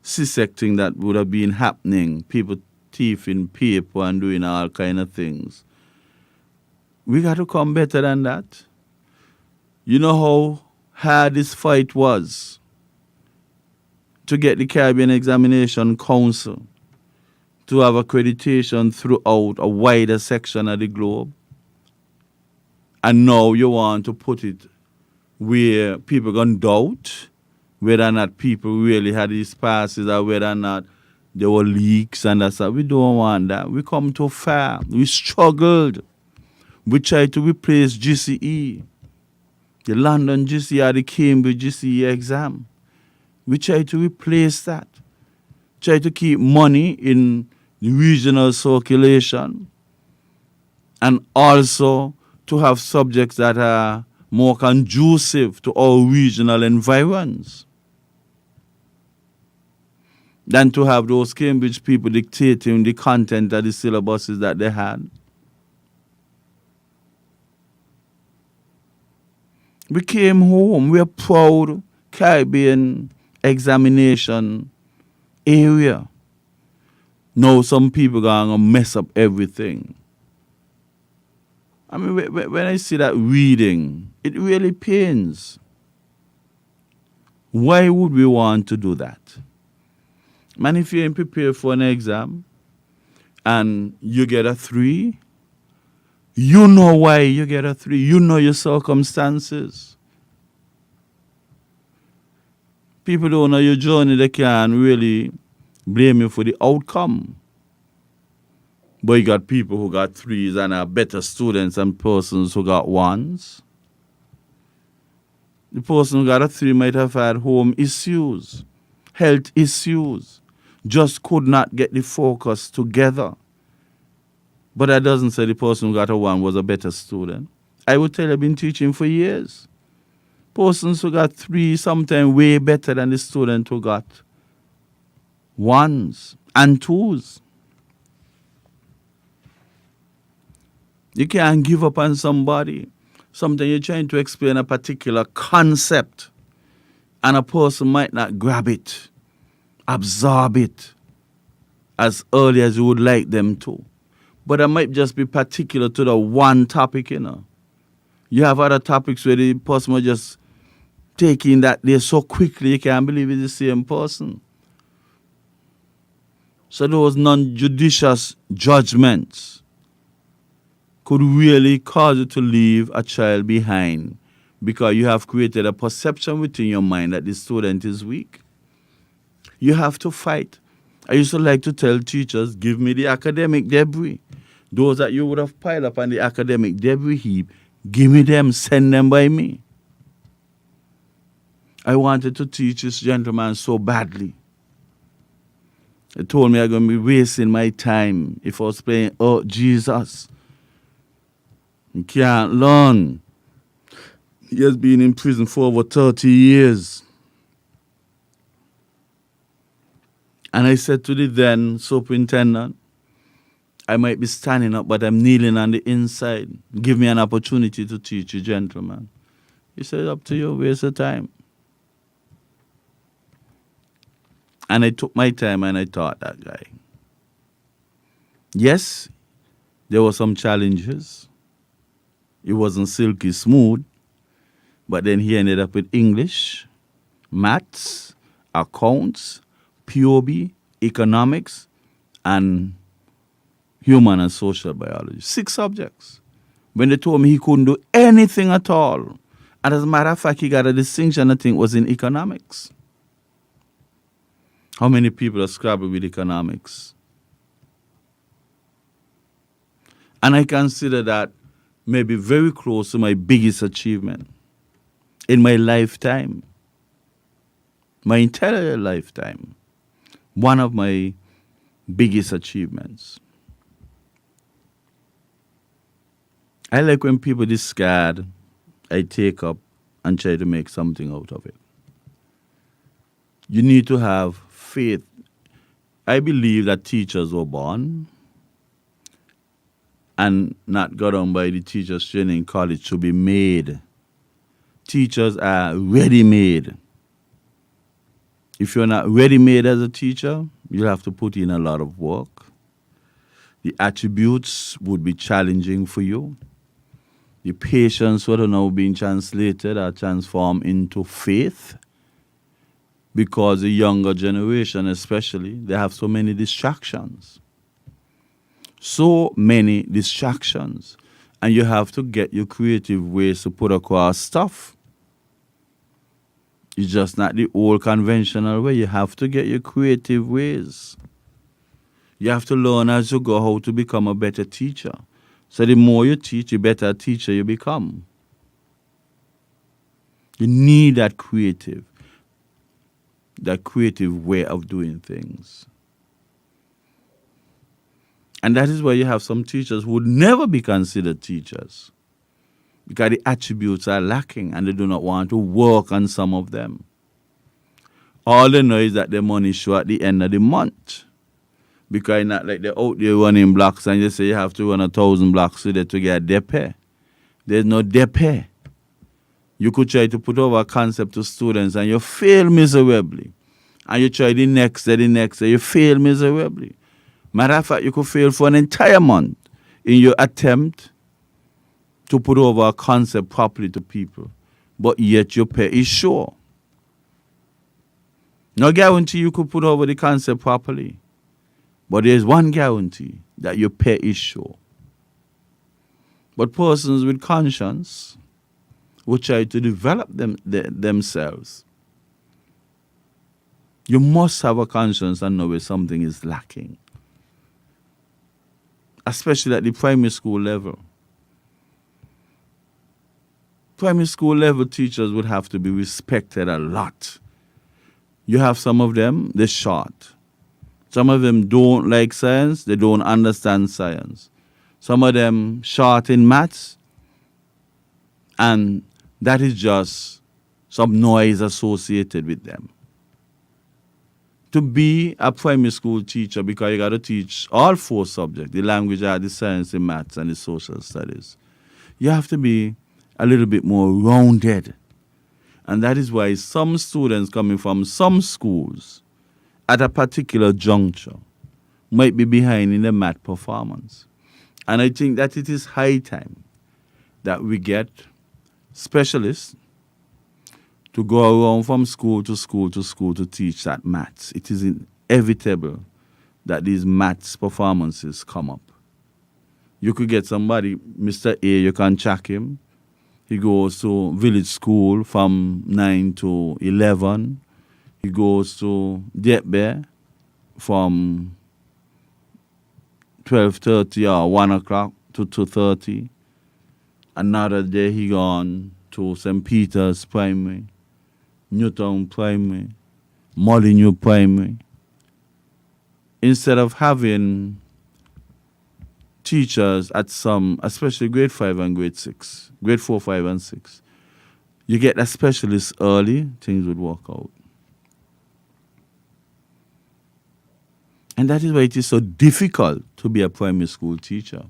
CSEC things that would have been happening, people thieving paper and doing all kind of things. We got to come better than that. You know how hard this fight was to get the Caribbean Examination Council to have accreditation throughout a wider section of the globe? And now you want to put it where people going to doubt whether or not people really had these passes or whether or not there were leaks and that's that. We don't want that. We come too far. We struggled. We tried to replace GCE, the London GCE or the Cambridge GCE exam. We tried to replace that. Try to keep money in the regional circulation and also to have subjects that are more conducive to our regional environs than to have those Cambridge people dictating the content of the syllabuses that they had. We came home. We're proud Caribbean examination area. Now some people are going to mess up everything. I mean, when I see that reading, it really pains. Why would we want to do that? Man, if you ain't prepared for an exam and you get a 3, you know why you get a 3. You know your circumstances. People don't know your journey. They can't really blame you for the outcome. But you got people who got 3s and are better students than persons who got 1s. The person who got a 3 might have had home issues, health issues, just could not get the focus together. But that doesn't say the person who got a 1 was a better student. I would tell you I've been teaching for years. Persons who got 3 sometimes way better than the student who got 1s and 2s. You can't give up on somebody. Sometimes you're trying to explain a particular concept and a person might not grab it, absorb it as early as you would like them to. But it might just be particular to the one topic, you know. You have other topics where the person will just take in that day so quickly you can't believe it's the same person. So those non-judicious judgments could really cause you to leave a child behind because you have created a perception within your mind that the student is weak. You have to fight. I used to like to tell teachers, give me the academic debris. Those that you would have piled up on the academic debris heap, give me them, send them by me. I wanted to teach this gentleman so badly. He told me I'm going to be wasting my time if I was playing, oh, Jesus. He can't learn. He has been in prison for over 30 years. And I said to the then superintendent, I might be standing up, but I'm kneeling on the inside. Give me an opportunity to teach you, gentlemen. He said, up to you, waste of time. And I took my time and I taught that guy. Yes, there were some challenges. It wasn't silky smooth, but then he ended up with English, maths, accounts, POB, economics, and human and social biology. 6 subjects. When they told me he couldn't do anything at all, and as a matter of fact, he got a distinction, I think, was in economics. How many people are scrabbled with economics? And I consider that maybe very close to my biggest achievement in my lifetime, my entire lifetime. One of my biggest achievements. I like when people discard, I take up and try to make something out of it. You need to have faith. I believe that teachers were born and not got on by the teachers training college to be made. Teachers are ready-made. If you're not ready-made as a teacher, you'll have to put in a lot of work. The attributes would be challenging for you. The patience would now being translated or transformed into faith. Because the younger generation especially, they have so many distractions. So many distractions. And you have to get your creative ways to put across stuff. It's just not the old conventional way. You have to get your creative ways. You have to learn as you go how to become a better teacher. So the more you teach, the better teacher you become. You need that creative way of doing things. And that is why you have some teachers who would never be considered teachers because the attributes are lacking and they do not want to work on some of them. All they know is that their money is show at the end of the month. Because it's not like they're out there running blocks and you say you have to run 1,000 blocks today to get DP. There's no DP. You could try to put over a concept to students and you fail miserably. And you try the next day, you fail miserably. Matter of fact, you could fail for an entire month in your attempt to put over a concept properly to people. But yet your pay is sure. No guarantee you could put over the concept properly. But there's one guarantee, that your pay is sure. But persons with conscience will try to develop themselves. You must have a conscience and know where something is lacking. Especially at the primary school level. Primary school level teachers would have to be respected a lot. You have some of them, they're short. Some of them don't like science, they don't understand science. Some of them short in maths, and that is just some noise associated with them. To be a primary school teacher, because you got to teach all 4 subjects, the language, art, the science, the maths, and the social studies, you have to be a little bit more rounded. And that is why some students coming from some schools at a particular juncture might be behind in the math performance. And I think that it is high time that we get specialists to go around from school to school to school to teach that maths. It is inevitable that these maths performances come up. You could get somebody, Mr. A, you can check him. He goes to village school from 9 to 11. He goes to Detbe from 12:30 or 1 o'clock to 2:30. Another day he gone to St. Peter's Primary, Newtown Primary, Molyneux Primary. Instead of having teachers at some, especially grade 5 and grade 6, grade 4, 5, and 6, you get a specialist early, things would work out. And that is why it is so difficult to be a primary school teacher.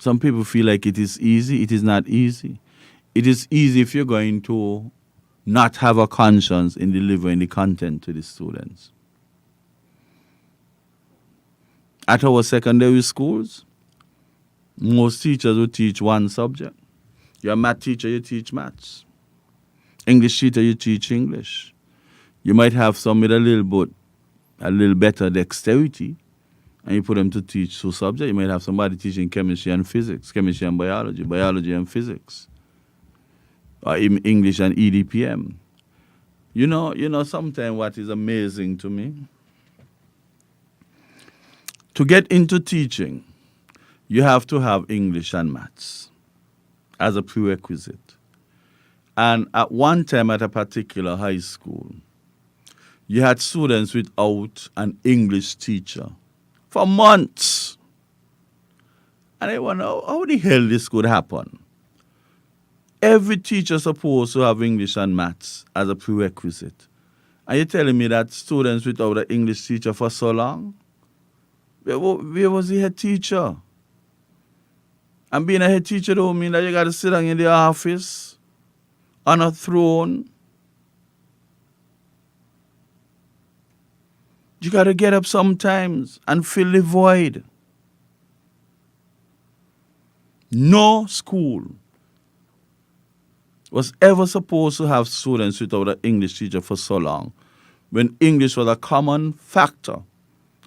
Some people feel like it is easy. It is not easy. It is easy if you're going to not have a conscience in delivering the content to the students. At our secondary schools, most teachers will teach one subject. You're a math teacher, you teach maths. English teacher, you teach English. You might have some with a little better dexterity, and you put them to teach 2 subjects. You might have somebody teaching chemistry and physics, chemistry and biology, biology and physics, or even English and EDPM. You know, sometimes what is amazing to me, to get into teaching, you have to have English and maths as a prerequisite. And at one time at a particular high school, you had students without an English teacher for months. And I wonder how the hell this could happen. Every teacher is supposed to have English and maths as a prerequisite. Are you telling me that students without an English teacher for so long? Where was the head teacher? And being a head teacher don't mean that you got to sit down in the office on a throne. You got to get up sometimes and fill the void. No school was ever supposed to have students without an English teacher for so long, when English was a common factor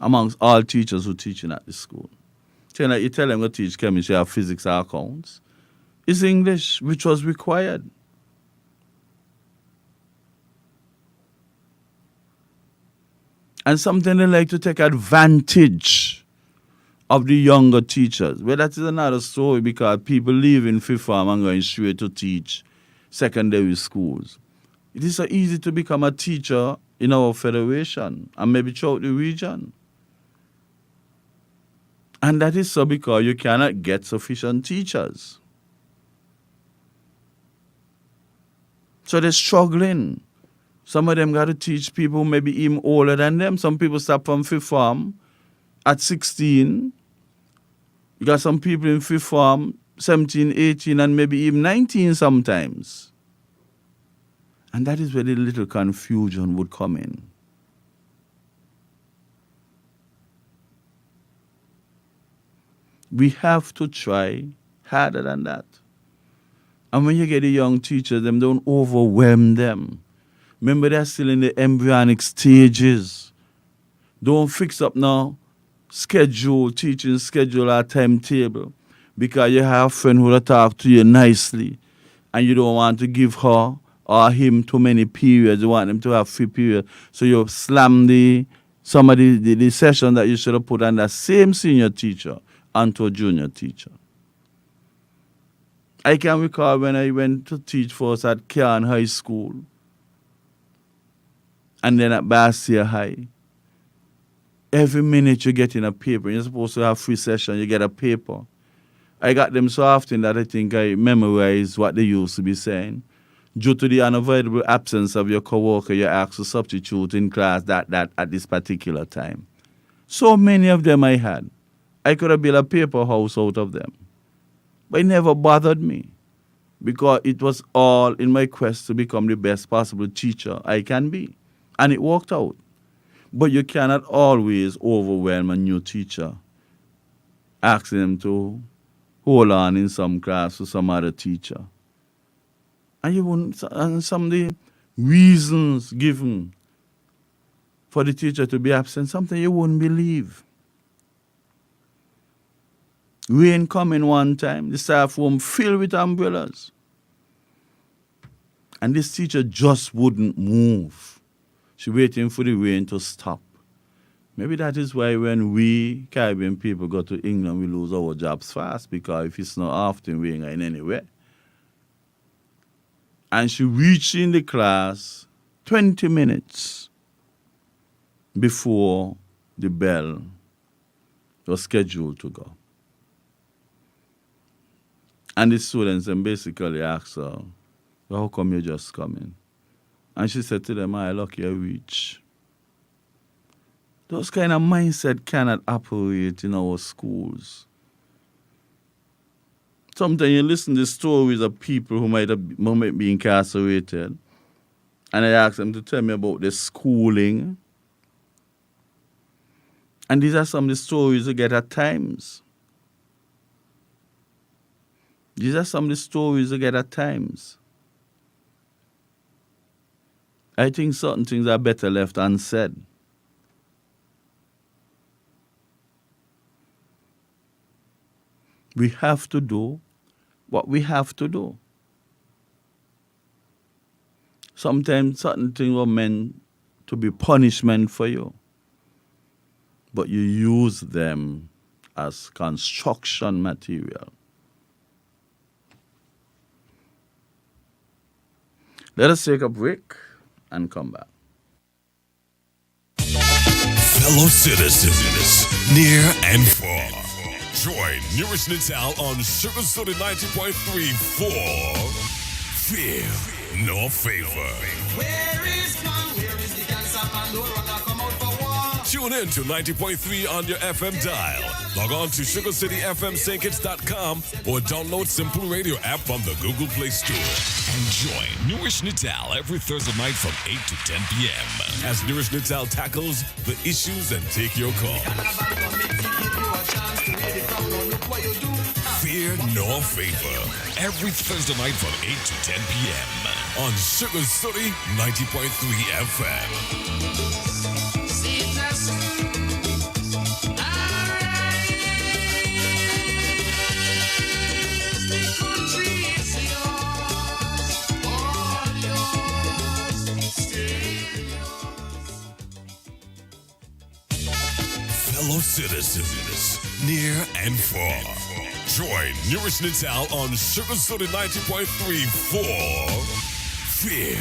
amongst all teachers who are teaching at the school. You tell them to teach chemistry or physics or accounts. It's English, which was required. And something they like to take advantage of the younger teachers. Well, that is another story, because people leave in fifth form and going straight to teach secondary schools. It is so easy to become a teacher in our federation and maybe throughout the region. And that is so because you cannot get sufficient teachers. So they're struggling. Some of them got to teach people maybe even older than them. Some people start from fifth form at 16. You got some people in fifth form, 17, 18, and maybe even 19 sometimes. And that is where the little confusion would come in. We have to try harder than that. And when you get the young teachers, them don't overwhelm them. Remember, they're still in the embryonic stages. Don't fix up now schedule, teaching schedule or timetable because you have a friend who will talk to you nicely and you don't want to give her or him too many periods. You want them to have 3 periods. So you slam the session that you should have put on that same senior teacher onto a junior teacher. I can recall when I went to teach first at Cairn High School and then at Bastia High. Every minute you get in a paper, you're supposed to have 3 sessions, you get a paper. I got them so often that I think I memorized what they used to be saying. Due to the unavoidable absence of your coworker, you're asked to substitute in class that at this particular time. So many of them I had. I could have built a paper house out of them. But it never bothered me because it was all in my quest to become the best possible teacher I can be. And it worked out. But you cannot always overwhelm a new teacher, asking them to hold on in some class to some other teacher. And some of the reasons given for the teacher to be absent, something you wouldn't believe. Rain coming one time, the staff room filled with umbrellas. And this teacher just wouldn't move. She waiting for the rain to stop. Maybe that is why when we Caribbean people go to England, we lose our jobs fast because if it's not often, we ain't going anywhere. And she reached in the class 20 minutes before the bell was scheduled to go. And the students then basically asked her, well, how come you just coming? And she said to them, I lucky I reach. Those kind of mindset cannot operate in our schools. Sometimes you listen to stories of people who might be incarcerated, and I ask them to tell me about their schooling. And these are some of the stories you get at times. These are some of the stories you get at times. I think certain things are better left unsaid. We have to do what we have to do. Sometimes certain things were meant to be punishment for you, but you use them as construction material. Let us take a break and come back. Fellow citizens, near and far, join Newrish Nital on Sugar City 90.3 for Fear Nor Favor. Where is man? Where is the cancer man? No runner come out for war. Tune in to 90.3 on your FM dial. Log on to SugarCityFMSaintKitts.com or download Simple Radio app from the Google Play Store. And join Newrish Nital every Thursday night from 8 to 10 p.m. as Newrish Nital tackles the issues and take your call. Fear Nor Favor every Thursday night from 8 to 10 p.m. on Sugar City 90.3 FM. Fellow citizens, near and far, join Newrish Nital on Sugar City 90.3 for Fear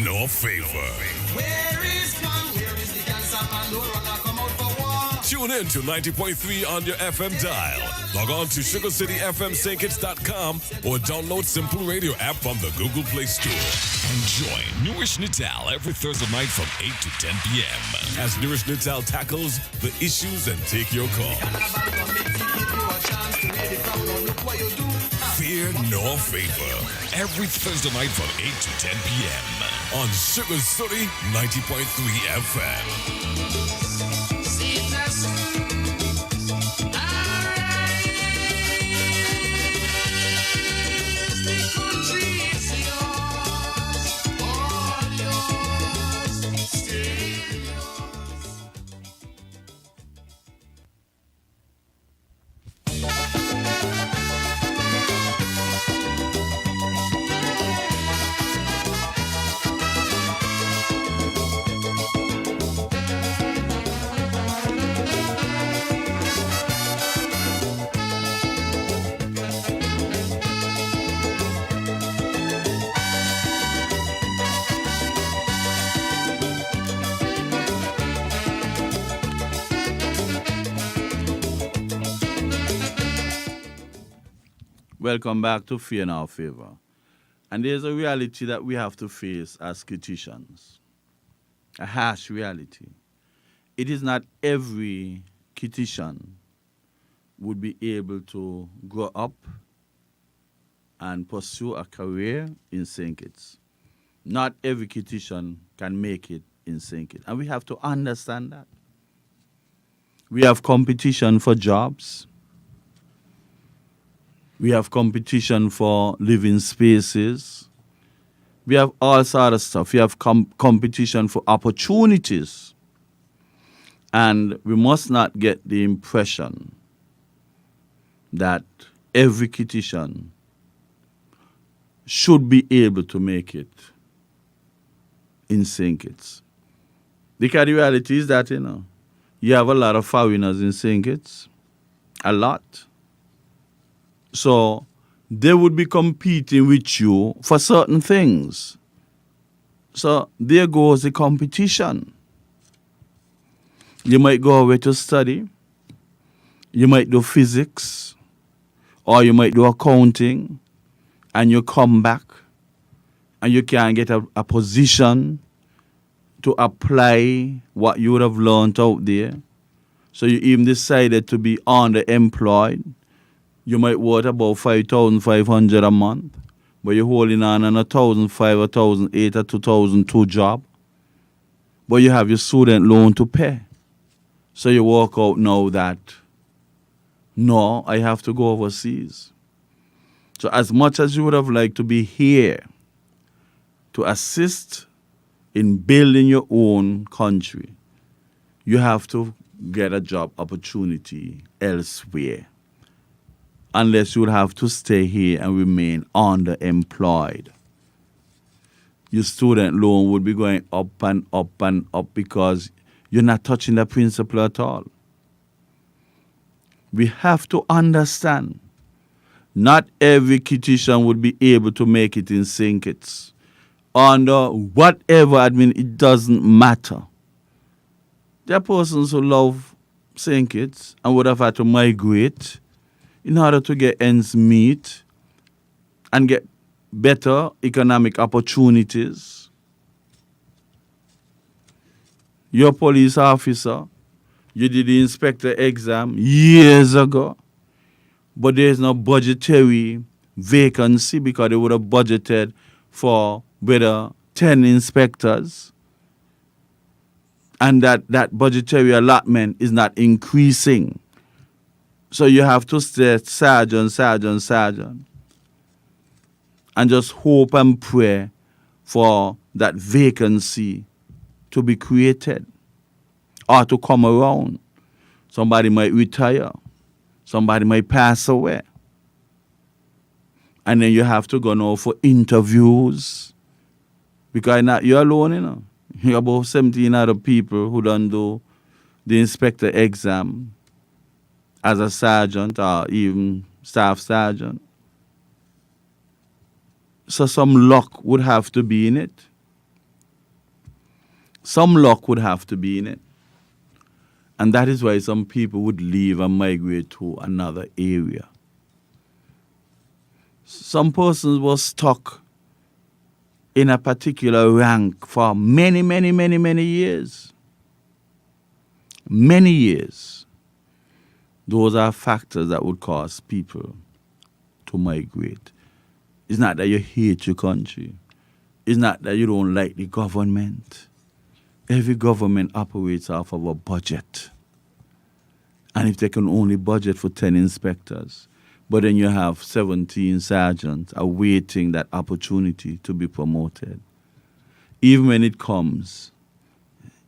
Nor Favor. Where is man? Where is the cancer man? No runner come out for war. Tune in to 90.3 on your FM dial. Log on to SugarCityFMSaintKitts.com or download Simple Radio app from the Google Play Store. And join Newrish Nital every Thursday night from 8 to 10 p.m. as Newrish Nital tackles the issues and take your call. Fear Nor Favor every Thursday night from 8 to 10 p.m. on Sugar City 90.3 FM. Welcome back to Fear in Our Favor. And there's a reality that we have to face as Kititians. A harsh reality. It is not every Kititian would be able to grow up and pursue a career in St. Kitts. Not every Kititian can make it in St. Kitts. And we have to understand that. We have competition for jobs. We have competition for living spaces. We have all sorts of stuff. We have competition for opportunities. And we must not get the impression that every Kititian should be able to make it in St. Kitts. Because the reality is that, you have a lot of foreigners in St. Kitts. A lot. So they would be competing with you for certain things. So there goes the competition. You might go away to study. You might do physics. Or you might do accounting. And you come back. And you can get a position to apply what you would have learned out there. So you even decided to be underemployed. You might work about 5,500 a month, but you're holding on 1,500, 1,800, or 2,002 job. But you have your student loan to pay. So you work out now that, no, I have to go overseas. So as much as you would have liked to be here to assist in building your own country, you have to get a job opportunity elsewhere. Unless you would have to stay here and remain underemployed. Your student loan would be going up and up and up because you're not touching the principal at all. We have to understand, not every Kititian would be able to make it in St. Kitts. Under whatever, it doesn't matter. There are persons who love St. Kitts and would have had to migrate in order to get ends meet and get better economic opportunities. You're a police officer. You did the inspector exam years ago. But there's no budgetary vacancy because they would have budgeted for whether 10 inspectors. And that budgetary allotment is not increasing. So you have to stay sergeant, and just hope and pray for that vacancy to be created or to come around. Somebody might retire. Somebody might pass away. And then you have to go now for interviews. Because not you're alone, You're about 17 other people who don't do the inspector exam as a sergeant or even staff sergeant. So some luck would have to be in it. Some luck would have to be in it. And that is why some people would leave and migrate to another area. Some persons were stuck in a particular rank for many, many, many, many years. Many years. Those are factors that would cause people to migrate. It's not that you hate your country. It's not that you don't like the government. Every government operates off of a budget. And if they can only budget for 10 inspectors, but then you have 17 sergeants awaiting that opportunity to be promoted, even when it comes,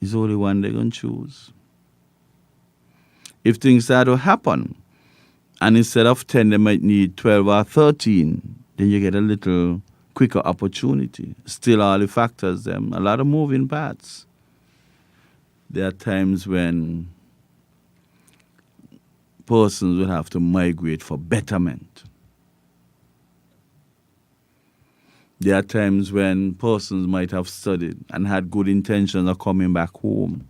it's only one they're going to choose. If things start to happen, and instead of 10, they might need 12 or 13, then you get a little quicker opportunity. Still all the factors, a lot of moving parts. There are times when persons will have to migrate for betterment. There are times when persons might have studied and had good intentions of coming back home,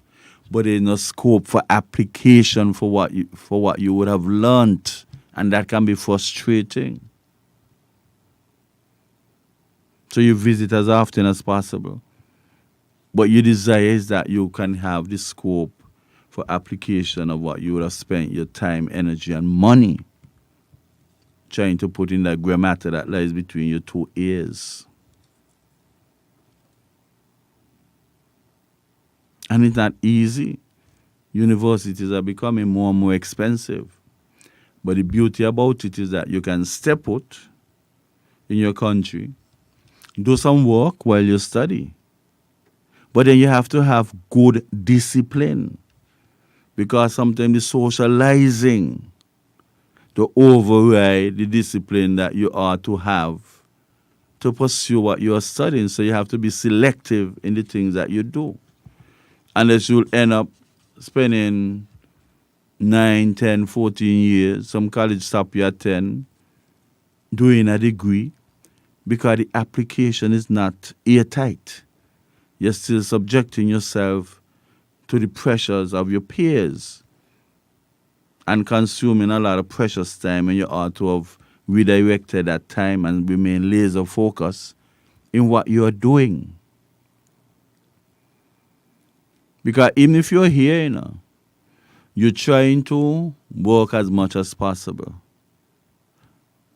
but there's no scope for application for what you would have learnt, and that can be frustrating. So you visit as often as possible. But your desire is that you can have the scope for application of what you would have spent your time, energy, and money trying to put in that grammata that lies between your two ears. And it's not easy. Universities are becoming more and more expensive. But the beauty about it is that you can step out in your country, do some work while you study. But then you have to have good discipline, because sometimes the socializing to override the discipline that you are to have to pursue what you are studying. So you have to be selective in the things that you do. Unless you'll end up spending 9, 10, 14 years, some college stop you at 10, doing a degree, because the application is not airtight. You're still subjecting yourself to the pressures of your peers and consuming a lot of precious time, and you ought to have redirected that time and remain laser focused in what you're doing. Because even if you're here, you're trying to work as much as possible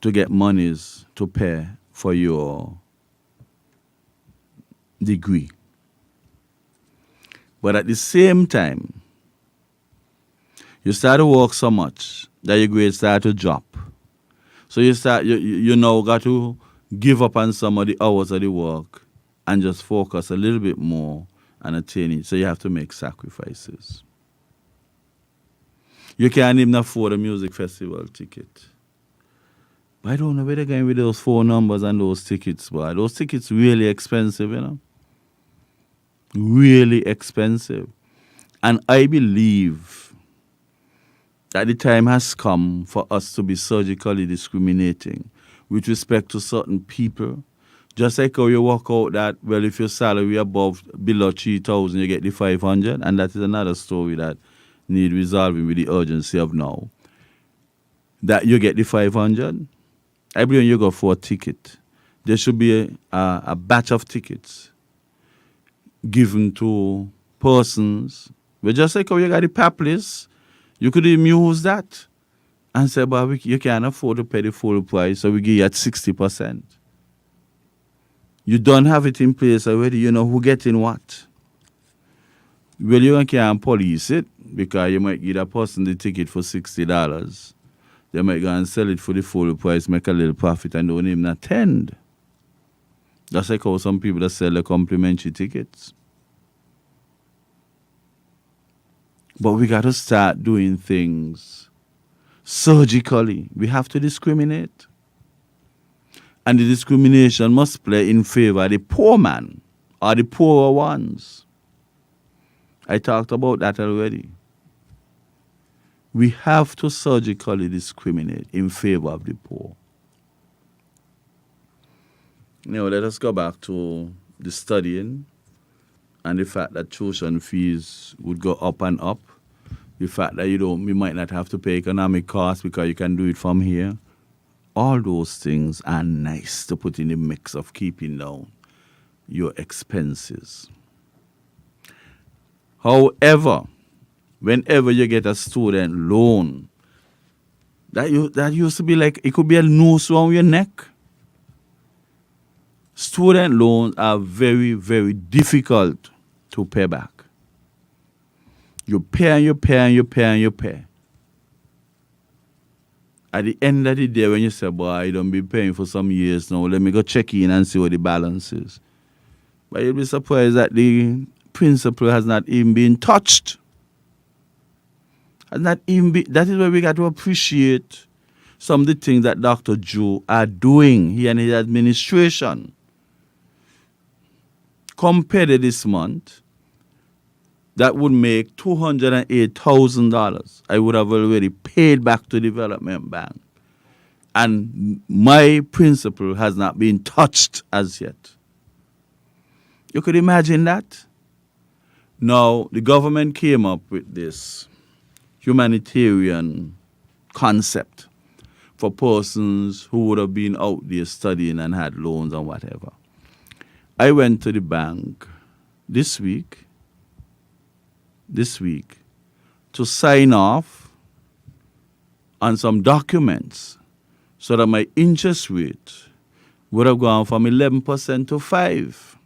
to get monies to pay for your degree. But at the same time, you start to work so much that your grades start to drop. So you now got to give up on some of the hours of the work and just focus a little bit more and attain it. So you have to make sacrifices. You can't even afford a music festival ticket. But I don't know where they're going with those 4 numbers and those tickets, boy. Those tickets really expensive, Really expensive. And I believe that the time has come for us to be surgically discriminating with respect to certain people. Just like how you work out that, well, if your salary below 3,000, you get the 500, and that is another story that need resolving with the urgency of now. That you get the 500, I believe when you go for a ticket, there should be a batch of tickets given to persons. But just like how you got the pap list, you could even use that and say, but you can't afford to pay the full price, so we give you at 60%. You don't have it in place already, you know who getting what. Well, you can't police it, because you might give that person the ticket for $60. They might go and sell it for the full price, make a little profit, and don't even attend. That's like how some people that sell the complimentary tickets. But we got to start doing things surgically. We have to discriminate. And the discrimination must play in favor of the poor man or the poorer ones. I talked about that already. We have to surgically discriminate in favor of the poor. Now, let us go back to the studying and the fact that tuition fees would go up and up. The fact that you might not have to pay economic costs because you can do it from here. All those things are nice to put in the mix of keeping down your expenses. However, whenever you get a student loan, that used to be like, it could be a noose around your neck. Student loans are very, very difficult to pay back. You pay and you pay and you pay and you pay. At the end of the day, when you say, boy, I don't be paying for some years now, let me go check in and see what the balance is. But you'll be surprised that the principal has not even been touched. That is where we got to appreciate some of the things that Dr. Joe are doing, he and his administration. Compared to this month, that would make $208,000. I would have already paid back to Development Bank. And my principal has not been touched as yet. You could imagine that? Now, the government came up with this humanitarian concept for persons who would have been out there studying and had loans and whatever. I went to the bank this week to sign off on some documents so that my interest rate would have gone from 11% to 5.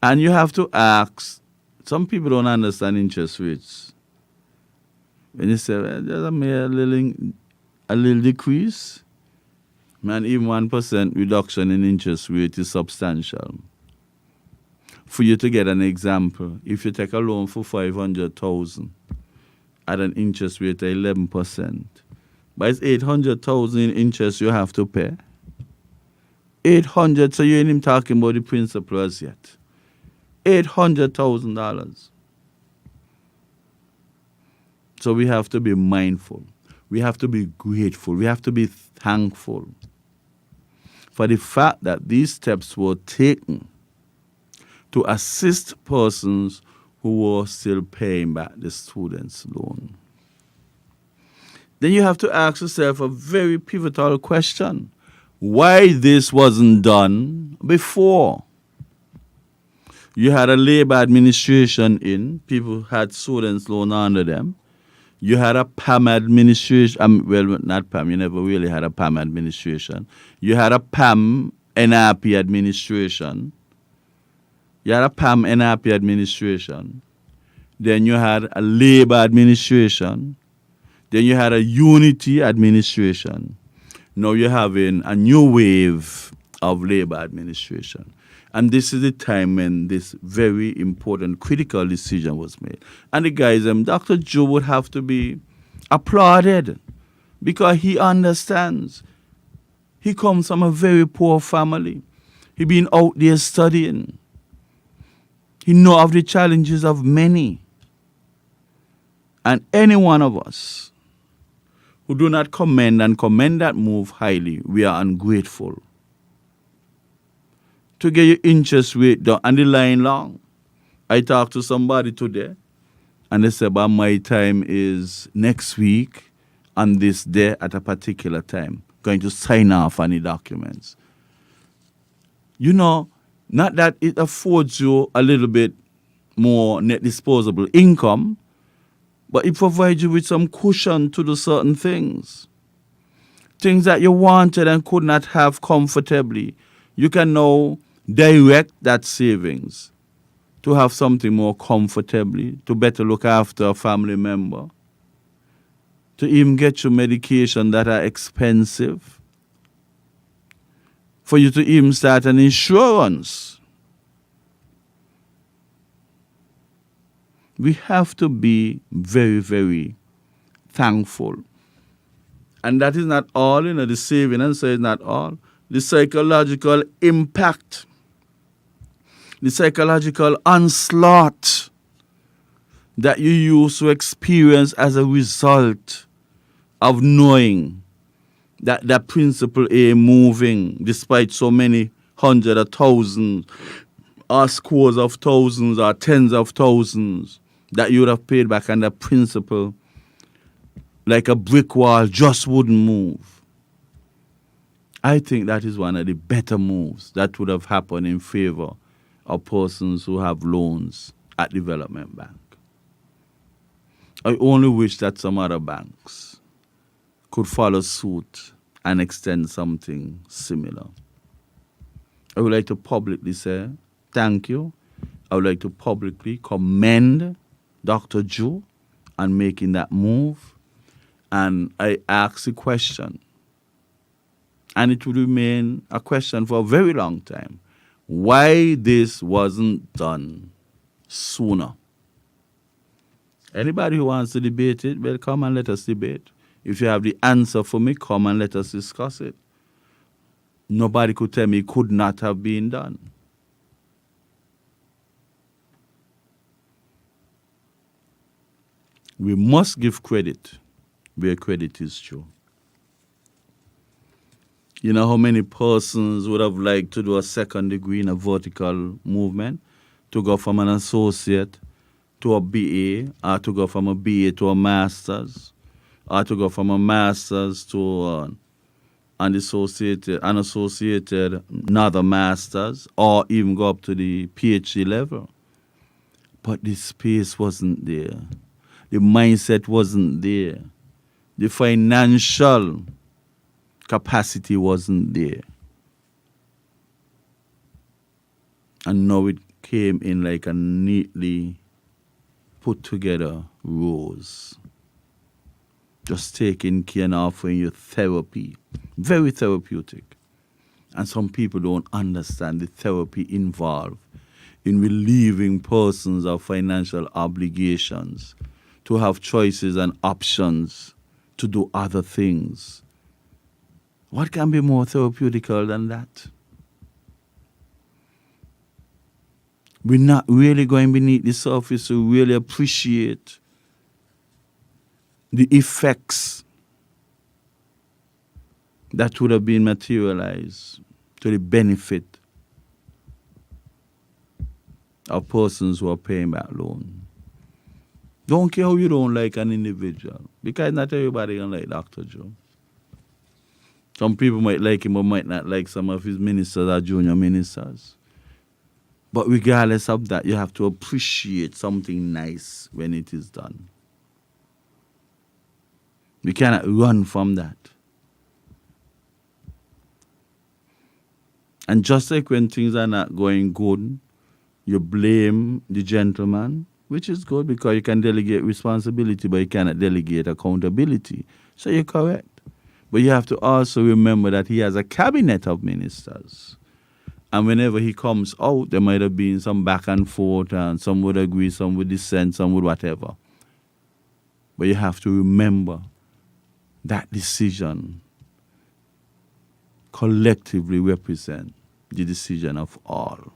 And you have to ask, some people don't understand interest rates. When you say, well, there's a little decrease, man, even 1% reduction in interest rate is substantial. For you to get an example, if you take a loan for 500,000 at an interest rate of 11%, but it's 800,000 in interest you have to pay. 800, so you ain't even talking about the principal as yet. $800,000. So we have to be mindful. We have to be grateful. We have to be thankful for the fact that these steps were taken to assist persons who were still paying back the student's loan. Then you have to ask yourself a very pivotal question. Why this wasn't done before? You had a labor administration in, people had students' loan under them. You had a PAM administration, well, not PAM, you never really had a PAM administration. You had a PAM NRP administration. You had a PAM NRP administration. Then you had a labor administration. Then you had a unity administration. Now you're having a new wave of labor administration. And this is the time when this very important, critical decision was made. And the guys, Dr. Joe would have to be applauded because he understands. He comes from a very poor family. He been out there studying. He know of the challenges of many. And any one of us who do not commend that move highly, we are ungrateful. To get your interest rate down and the line long. I talked to somebody today and they said, but my time is next week on this day at a particular time, going to sign off on the documents. You know, not that it affords you a little bit more net disposable income, but it provides you with some cushion to do certain things. Things that you wanted and could not have comfortably. You can now direct that savings to have something more comfortably, to better look after a family member, to even get you medication that are expensive, for you to even start an insurance. We have to be very, very thankful. And that is not all, the saving and so is not all. The psychological impact, the psychological onslaught that you used to experience as a result of knowing that that principle A moving despite so many hundreds of thousands or scores of thousands or tens of thousands that you would have paid back, and the principle, like a brick wall, just wouldn't move. I think that is one of the better moves that would have happened in favor of persons who have loans at Development Bank. I only wish that some other banks could follow suit and extend something similar. I would like to publicly say thank you. I would like to publicly commend Dr. Joe on making that move. And I ask the question, and it will remain a question for a very long time, why this wasn't done sooner. Anybody who wants to debate it, well, come and let us debate. If you have the answer for me, come and let us discuss it. Nobody could tell me it could not have been done. We must give credit where credit is due. You know how many persons would have liked to do a second degree in a vertical movement, to go from an associate to a BA, or to go from a BA to a master's, or to go from a master's to and unassociated another masters, or even go up to the PhD level. But the space wasn't there. The mindset wasn't there. The financial capacity wasn't there. And now it came in like a neatly put together rose. Just taking care and offering you therapy. Very therapeutic. And some people don't understand the therapy involved in relieving persons of financial obligations, to have choices and options to do other things. What can be more therapeutical than that? We're not really going beneath the surface to really appreciate the effects that would have been materialized to the benefit of persons who are paying back loan. Don't care how you don't like an individual, because not everybody can like Dr. Joe. Some people might like him or might not like some of his ministers or junior ministers. But regardless of that, you have to appreciate something nice when it is done. We cannot run from that. And just like when things are not going good, you blame the gentleman, which is good because you can delegate responsibility, but you cannot delegate accountability. So you're correct. But you have to also remember that he has a cabinet of ministers. And whenever he comes out, there might have been some back and forth, and some would agree, some would dissent, some would whatever. But you have to remember that decision collectively represents the decision of all.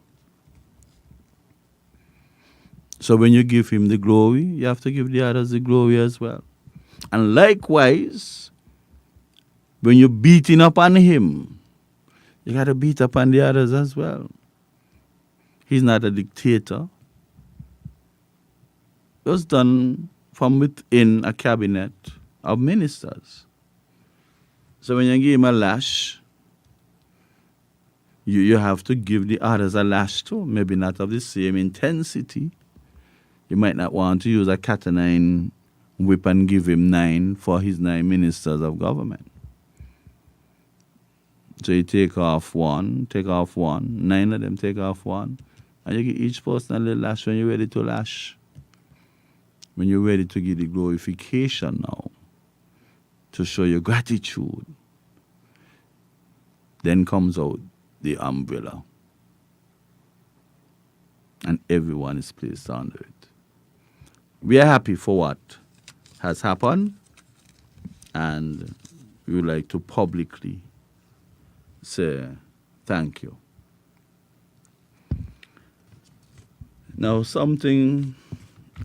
So when you give him the glory, you have to give the others the glory as well. And likewise, when you're beating up on him, you got to beat up on the others as well. He's not a dictator. It was done from within a cabinet of ministers. So when you give him a lash, you have to give the others a lash too. Maybe not of the same intensity. You might not want to use a cat o' nine whip and give him 9 for his 9 ministers of government. So you take off one, 9 of them take off one, and you give each person a little lash when you're ready to lash. When you're ready to give the glorification now, to show your gratitude, then comes out the umbrella. And everyone is placed under it. We are happy for what has happened, and we would like to publicly say thank you. Now, something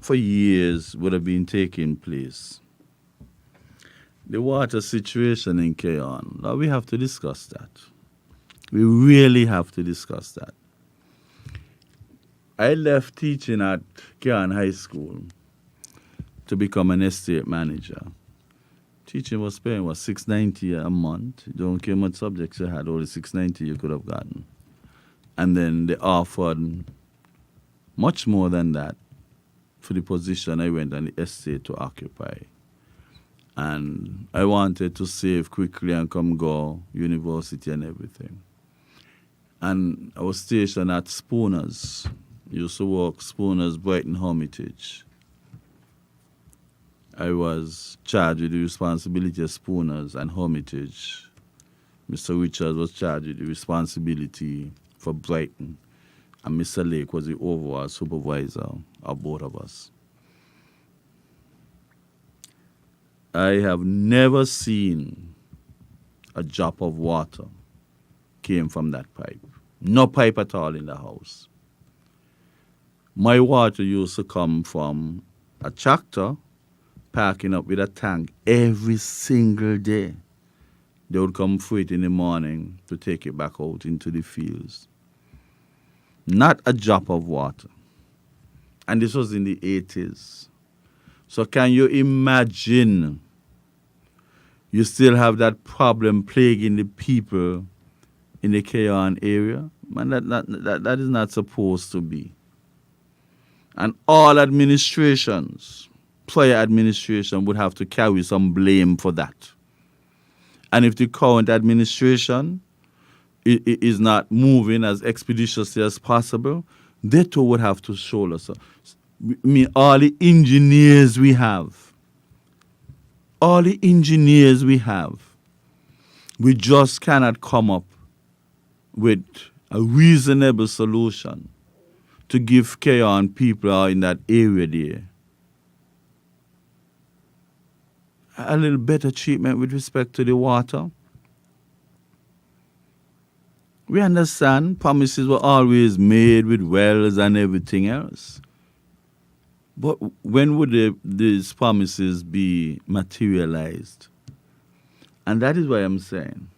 for years would have been taking place. The water situation in Keon. Now, we have to discuss that. We really have to discuss that. I left teaching at Keon High School to become an estate manager. Teaching was paying $690 a month. You don't care what subjects you had, only $690 you could have gotten. And then they offered much more than that for the position I went on the estate to occupy. And I wanted to save quickly and come go university and everything. And I was stationed at Spooners. Used to work Spooners, Brighton, Hermitage. I was charged with the responsibility of Spooners and Hermitage. Mr. Richards was charged with the responsibility for Brighton. And Mr. Lake was the overall supervisor of both of us. I have never seen a drop of water came from that pipe. No pipe at all in the house. My water used to come from a tractor parking up with a tank every single day. They would come for it in the morning to take it back out into the fields. Not a drop of water. And this was in the 80s. So can you imagine You still have that problem plaguing the people in the Keon area. Man, that is not supposed to be. And all administrations, prior administration, would have to carry some blame for that. And if the current administration is not moving as expeditiously as possible, they too would have to shoulder. So, I mean, all the engineers we have, we just cannot come up with a reasonable solution to give care on people out in that area there a little better treatment with respect to the water. We understand promises were always made with wells and everything else. But when would these promises be materialized? And that is why I'm saying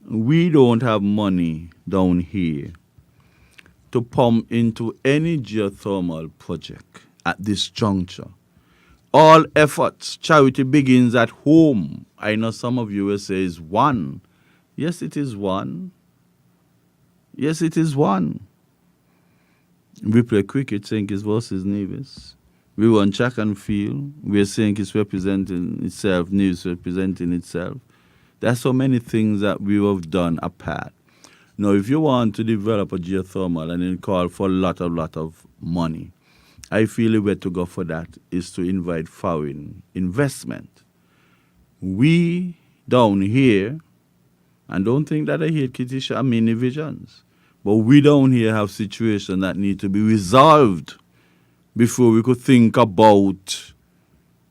we don't have money down here to pump into any geothermal project at this juncture. All efforts, charity begins at home. I know some of you will say it's one. Yes, it is one. Yes, it is one. We play cricket, St. Kitts versus Nevis. We run track and field. We're St. Kitts representing itself, Nevis representing itself. There's so many things that we have done apart. Now, if you want to develop a geothermal and it call for a lot of money, I feel the way to go for that is to invite foreign investment. We down here, and don't think that I hate Kitisha, I mean divisions, but we down here have situations that need to be resolved before we could think about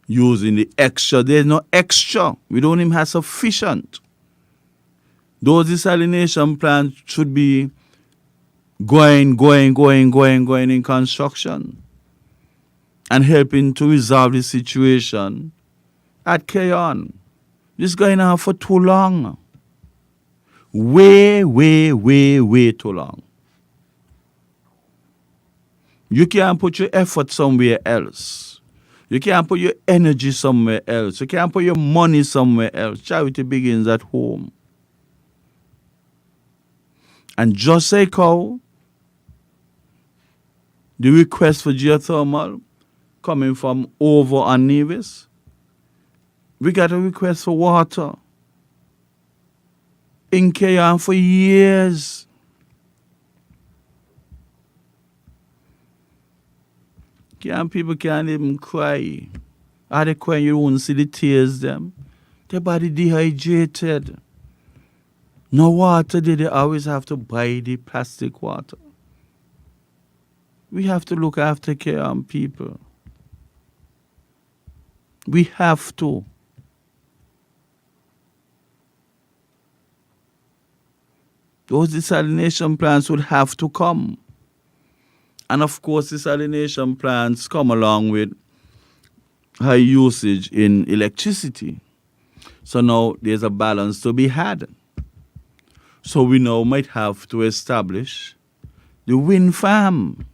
using the extra. There's no extra. We don't even have sufficient. Those desalination plants should be going in construction and helping to resolve the situation at Keon. This is going on for too long. Way too long. You can't put your effort somewhere else. You can't put your energy somewhere else. You can't put your money somewhere else. Charity begins at home. And just like how the request for geothermal coming from over on Nevis, we got a request for water in Keon for years. People can't even cry. Are they crying? You won't see the tears them. Their body dehydrated. No water, they always have to buy the plastic water. We have to look after Keon people. We have to. Those desalination plants would have to come. And of course, desalination plants come along with high usage in electricity. So now there's a balance to be had. So we now might have to establish the wind farm.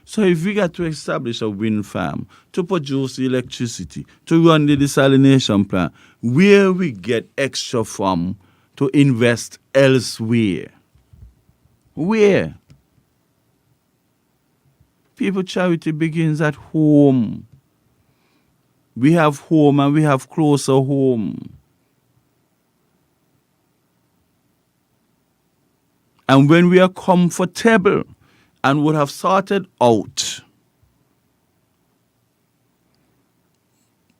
So if we got to establish a wind farm to produce electricity, to run the desalination plant, where we get extra from to invest elsewhere? Where? People, charity begins at home. We have home and we have closer home. And when we are comfortable and would have sorted out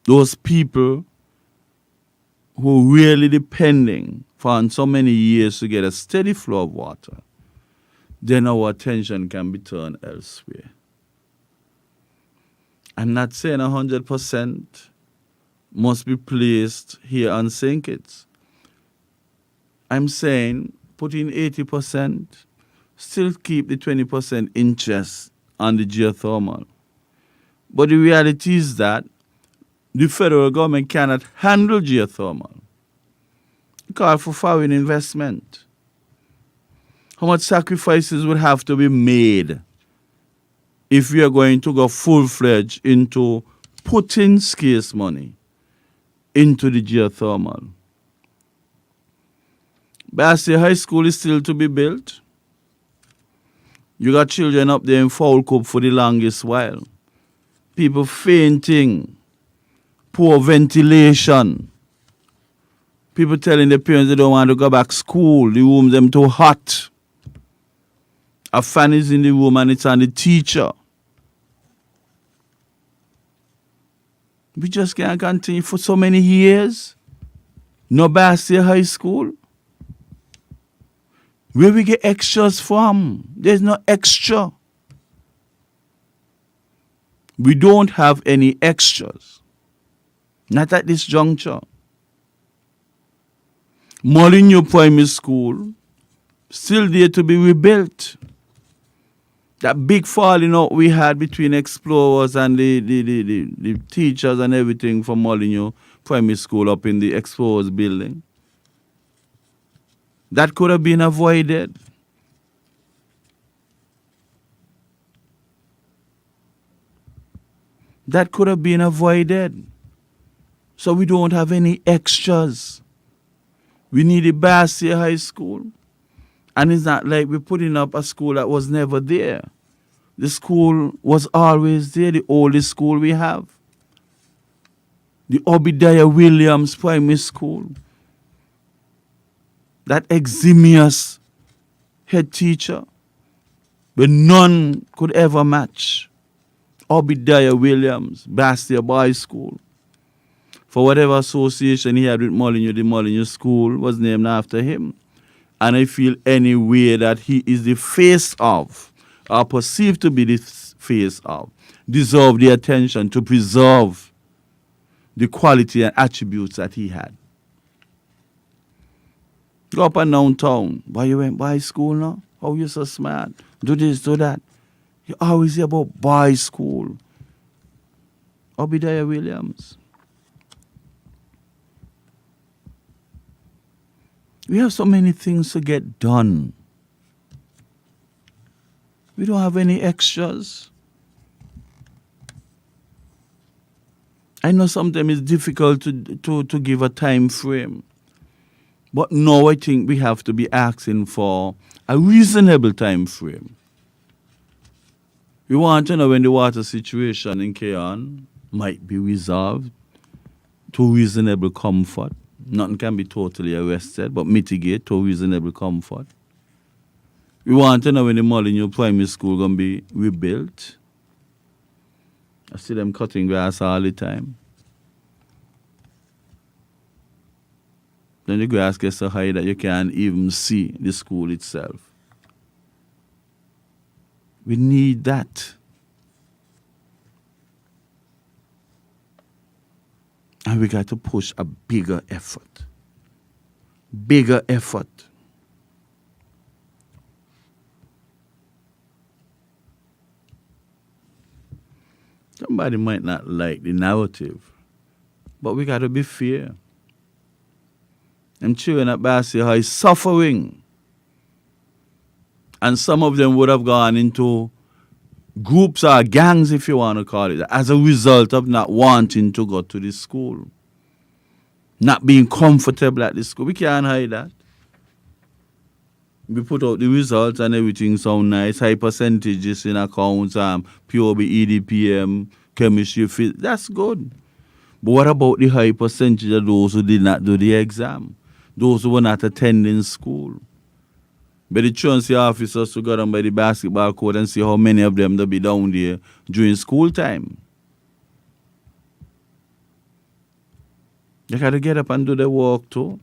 those people who are really depending for so many years to get a steady flow of water, then our attention can be turned elsewhere. I'm not saying 100% must be placed here on St. Kitts. I'm saying put in 80%, still keep the 20% interest on the geothermal. But the reality is that the federal government cannot handle geothermal. It calls for foreign investment. How much sacrifices would have to be made if we are going to go full-fledged into putting scarce money into the geothermal. But I say high school is still to be built. You got children up there in Foul Cup for the longest while. People fainting, poor ventilation. People telling their parents they don't want to go back to school. The room them too hot. A fan is in the room and it's on the teacher. We just can't continue for so many years. No Bastia High School. Where we get extras from? There's no extra. We don't have any extras. Not at this juncture. Molyneux Primary School, still there to be rebuilt. That big falling out we had between explorers and the teachers and everything from Molyneux Primary School up in the explorers building. That could have been avoided. That could have been avoided. So we don't have any extras. We need a Bastia High School. And it's not like we're putting up a school that was never there. The school was always there, the oldest school we have. The Obadiah Williams Primary School. That eximious head teacher, but none could ever match. Obadiah Williams, Bastia Boys School. For whatever association he had with Molyneux, the Molyneux School was named after him. And I feel any way that he is the face of, or perceived to be the face of, deserve the attention to preserve the quality and attributes that he had. Go up and downtown. Why you went boys school now? How you so smart? Do this, do that. You always hear about boys school. Obadiah Williams. We have so many things to get done. We don't have any extras. I know sometimes it's difficult to give a time frame. But now I think we have to be asking for a reasonable time frame. We want to know when the water situation in Keon might be resolved to reasonable comfort. Nothing can be totally arrested, but mitigate to reasonable comfort. We want to know when the Molyneux Primary School going to be rebuilt. I see them cutting grass all the time. Then the grass gets so high that you can't even see the school itself. We need that. And we got to push a bigger effort. Bigger effort. Somebody might not like the narrative, but we got to be fair. And children at Bastia are suffering. And some of them would have gone into groups or gangs, if you want to call it, as a result of not wanting to go to the school. Not being comfortable at the school. We can't hide that. We put out the results and everything sound nice. High percentages in accounts, POB, EDPM, chemistry, physics. That's good. But what about the high percentage of those who did not do the exam? Those who were not attending school? But the truancy officers to go down by the basketball court and see how many of them will be down there during school time. They got to get up and do their work too.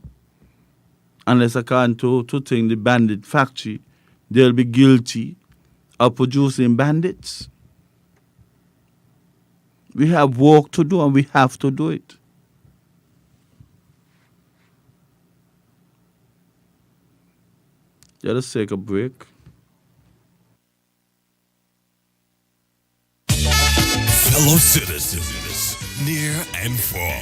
Unless I can't to think the bandit factory, they'll be guilty of producing bandits. We have work to do and we have to do it. Let us take a break. Fellow citizens, near and far,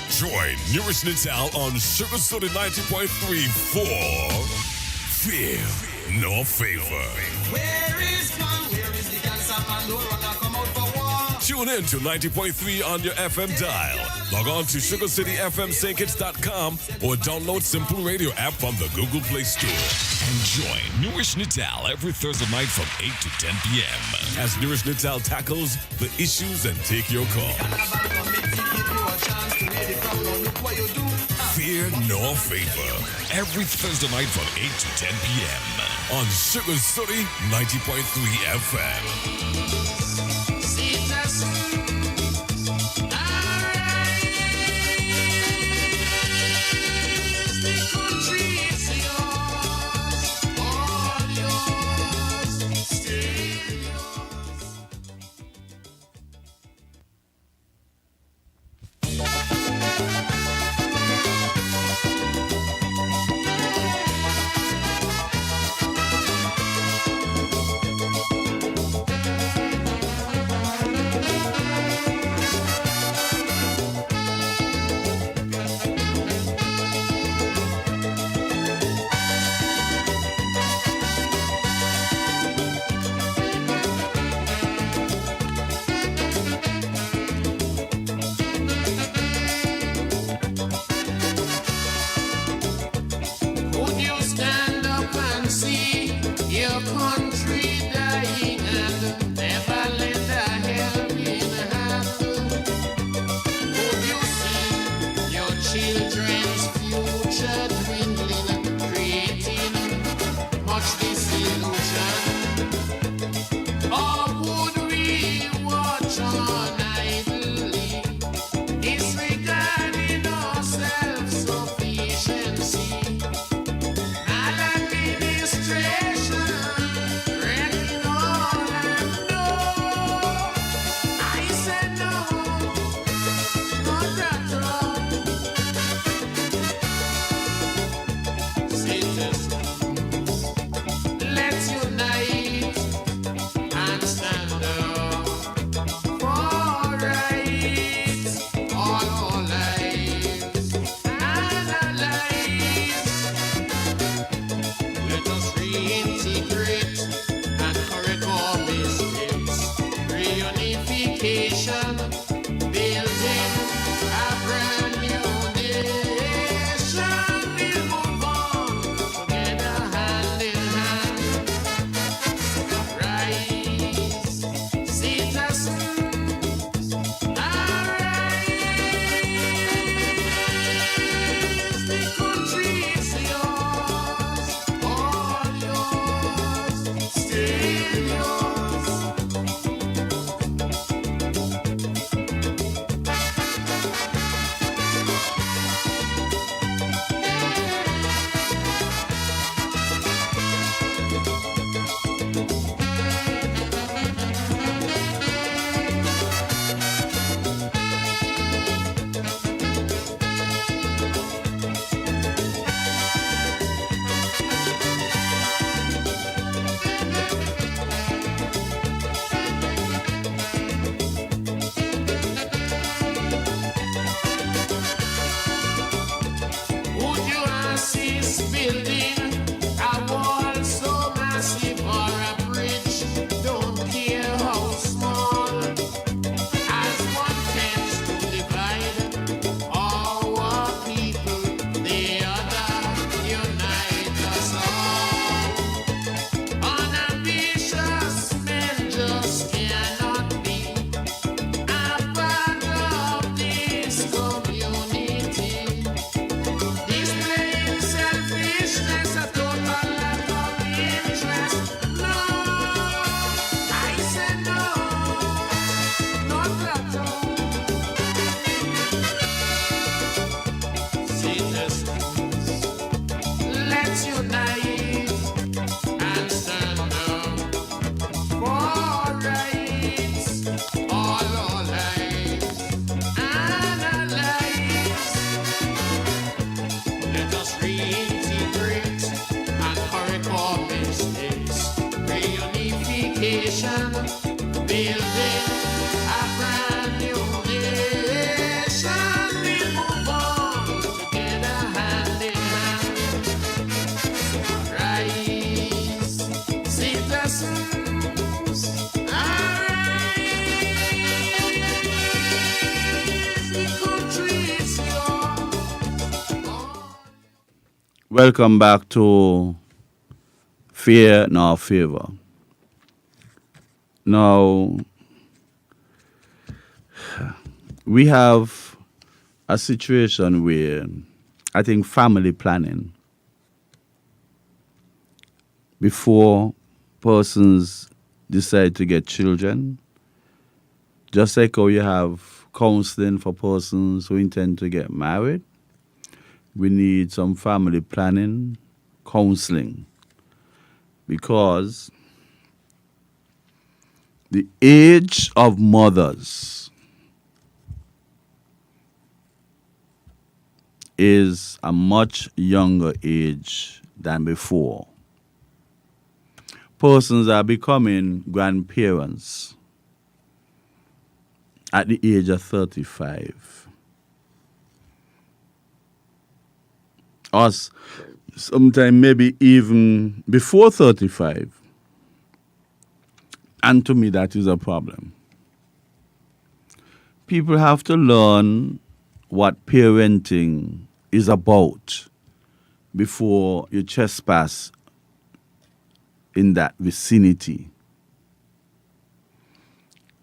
join Newrish Nital on Sugar City 90.3 for Fear No Favor. Where is man? Where is the cancer man? No runner come out for war. Tune in to 90.3 on your FM dial. Log on to sugarcityfmsingkits.com or download Simple Radio app from the Google Play Store. And join Newrish Nital every Thursday night from 8 to 10 p.m. as Newrish Nital tackles the issues and take your call. Fear nor favor. Every Thursday night from 8 to 10 p.m. on Sugar City 90.3 FM. Welcome back to Fear Nor Favor. Now, we have a situation where I think family planning before persons decide to get children, just like how you have counseling for persons who intend to get married, we need some family planning, counseling, because the age of mothers is a much younger age than before. Persons are becoming grandparents at the age of 35. Or sometime maybe even before 35. And to me, that is a problem. People have to learn what parenting is about before you trespass in that vicinity.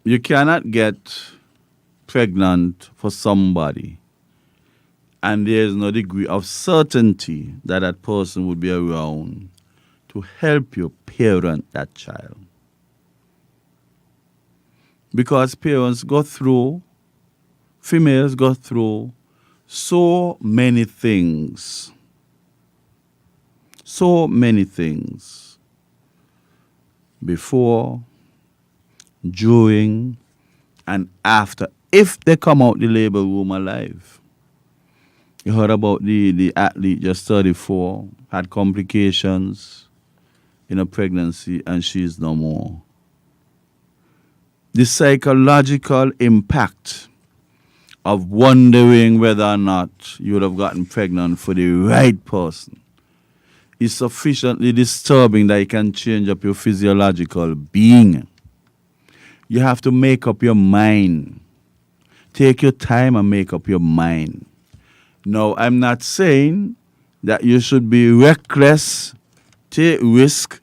You cannot get pregnant for somebody and there is no degree of certainty that that person would be around to help you parent that child. Because parents go through, females go through so many things. So many things. Before, during, and after, if they come out the labor room alive. You heard about the athlete just 34, had complications in a pregnancy, and she's no more. The psychological impact of wondering whether or not you would have gotten pregnant for the right person is sufficiently disturbing that it can change up your physiological being. You have to make up your mind. Take your time and make up your mind. Now, I'm not saying that you should be reckless, take risk,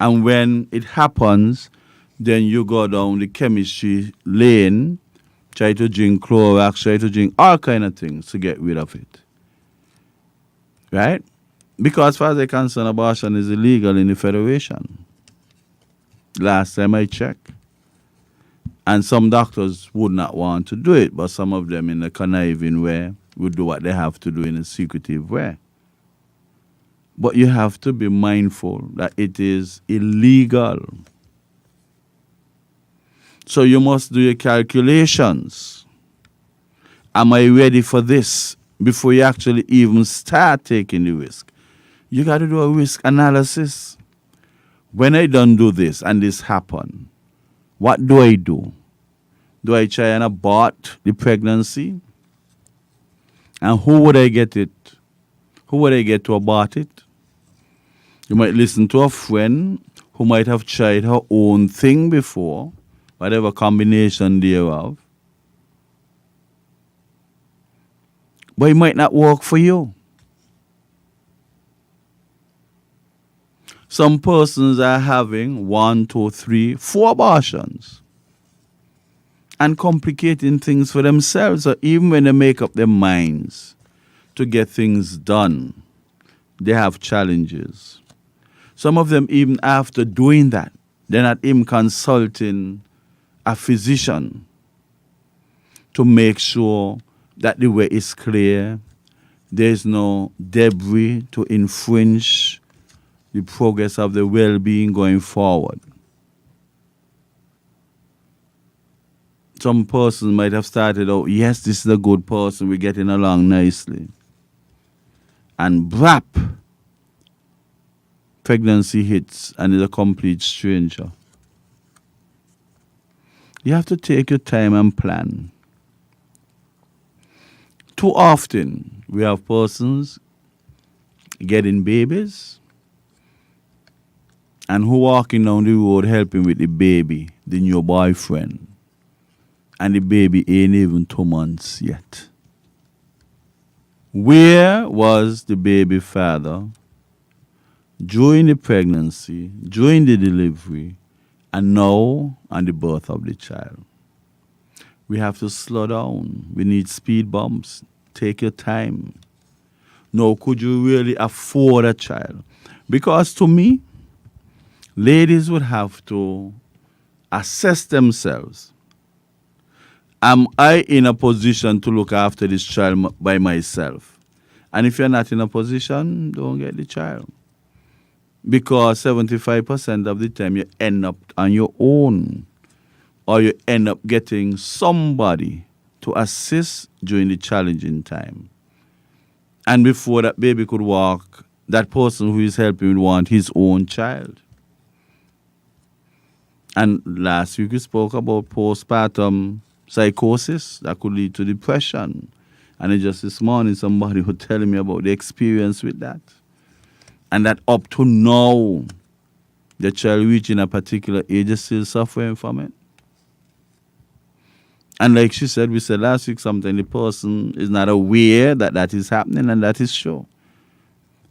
and when it happens, then you go down the chemistry lane, try to drink Clorox, try to drink all kind of things to get rid of it. Right? Because as far as I'm concerned, abortion is illegal in the Federation. Last time I checked. And some doctors would not want to do it, but some of them in a conniving way would do what they have to do in a secretive way. But you have to be mindful that it is illegal. So you must do your calculations. Am I ready for this before you actually even start taking the risk? You got to do a risk analysis. When I don't do this and this happen, what do I do? Do I try and abort the pregnancy? And who would I get it? Who would I get to abort it? You might listen to a friend who might have tried her own thing before, whatever combination thereof. But it might not work for you. Some persons are having 1, 2, 3, 4 abortions and complicating things for themselves. So even when they make up their minds to get things done, they have challenges. Some of them, even after doing that, they're not even consulting a physician to make sure that the way is clear, there's no debris to infringe the progress of the well-being going forward. Some person might have started out, yes, this is a good person, we're getting along nicely. And brap, pregnancy hits and is a complete stranger. You have to take your time and plan. Too often, we have persons getting babies and who walking down the road helping with the baby, the new boyfriend. And the baby ain't even 2 months yet. Where was the baby father during the pregnancy, during the delivery, and now on the birth of the child? We have to slow down. We need speed bumps. Take your time. Now, could you really afford a child? Because to me, ladies would have to assess themselves. Am I in a position to look after this child by myself? And if you're not in a position, don't get the child. Because 75% of the time you end up on your own, or you end up getting somebody to assist during the challenging time. And before that baby could walk, that person who is helping would want his own child. And last week we spoke about postpartum psychosis that could lead to depression. And then just this morning somebody was telling me about the experience with that. And that up to now, the child reaching a particular age is still suffering from it. And like she said, we said last week something, the person is not aware that that is happening, and that is true.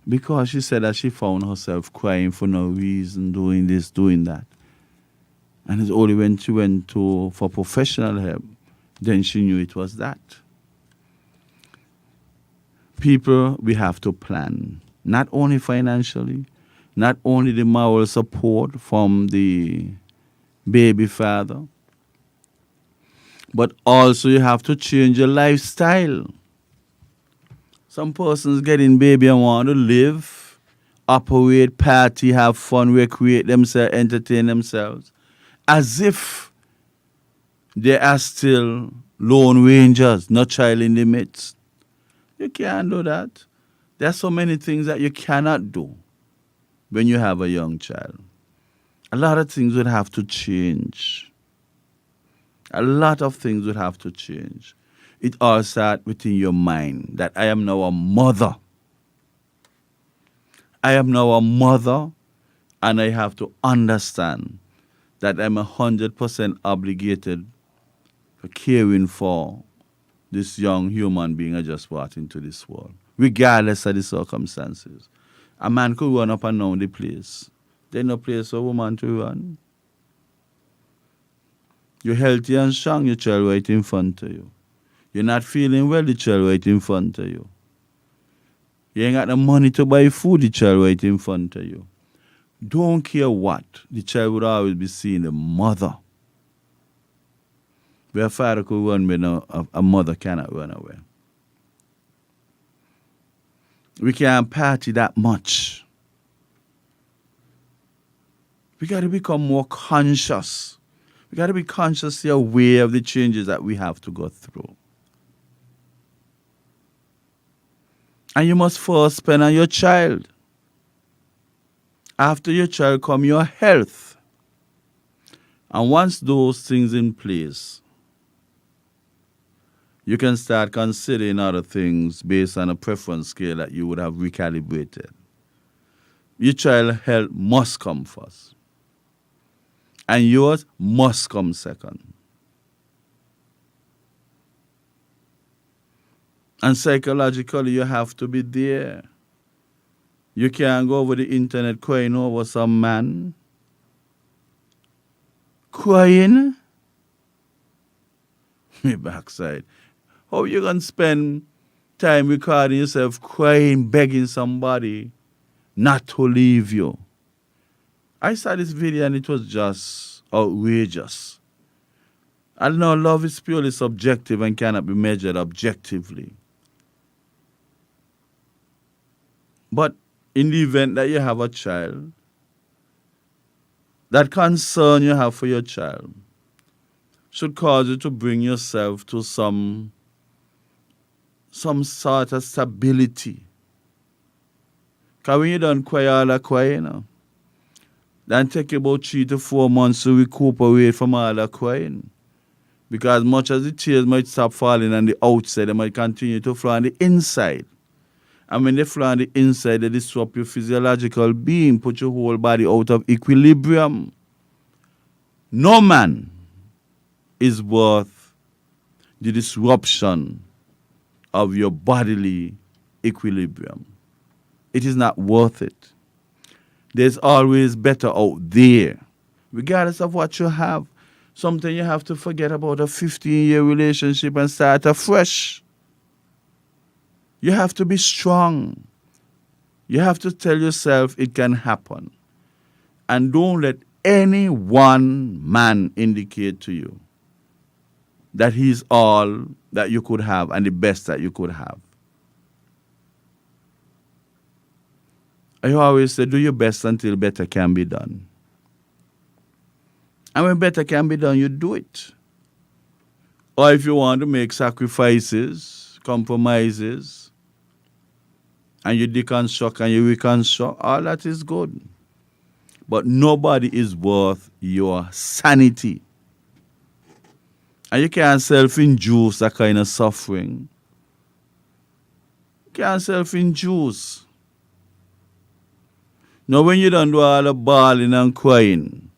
Because she said that she found herself crying for no reason, doing this, doing that. And it's only when she went for professional help, then she knew it was that. People, we have to plan, not only financially, not only the moral support from the baby father, but also you have to change your lifestyle. Some persons getting baby and want to live, operate, party, have fun, recreate themselves, entertain themselves, as if they are still lone rangers, not child in the midst. You can't do that. There are so many things that you cannot do when you have a young child. A lot of things would have to change. A lot of things would have to change. It all starts within your mind that I am now a mother. I am now a mother, and I have to understand that I'm 100% obligated for caring for this young human being I just brought into this world, regardless of the circumstances. A man could run up and down the place. There's no place for a woman to run. You're healthy and strong, your child right in front of you. You're not feeling well, the child right in front of you. You ain't got the money to buy food, the child right in front of you. Don't care what, the child would always be seeing the mother. Where a father could run when a mother cannot run away. We can't party that much. We got to become more conscious. We got to be consciously aware of the changes that we have to go through. And you must first spend on your child. After your child come your health. And once those things in place, you can start considering other things based on a preference scale that you would have recalibrated. Your child's health must come first. And yours must come second. And psychologically, you have to be there. You can't go over the internet crying over some man. Crying? Me backside. How you going to spend time recording yourself crying, begging somebody not to leave you? I saw this video and it was just outrageous. I know love is purely subjective and cannot be measured objectively. But in the event that you have a child, that concern you have for your child should cause you to bring yourself to some sort of stability. Because when you don't cry all that cry, you know, then take about 3 to 4 months to recuperate from all that crying. Because much as the tears might stop falling on the outside, they might continue to flow on the inside. And when they flow on the inside, they disrupt your physiological being, put your whole body out of equilibrium. No man is worth the disruption of your bodily equilibrium. It is not worth it. There's always better out there, regardless of what you have. Sometimes you have to forget about a 15-year relationship and start afresh. You have to be strong. You have to tell yourself it can happen. And don't let any one man indicate to you that he's all that you could have and the best that you could have. I always say, do your best until better can be done. And when better can be done, you do it. Or if you want to make sacrifices, compromises, and you deconstruct and you reconstruct, all that is good. But nobody is worth your sanity. And you can't self-induce that kind of suffering. You can't self-induce. Now, when you don't do all the bawling and crying,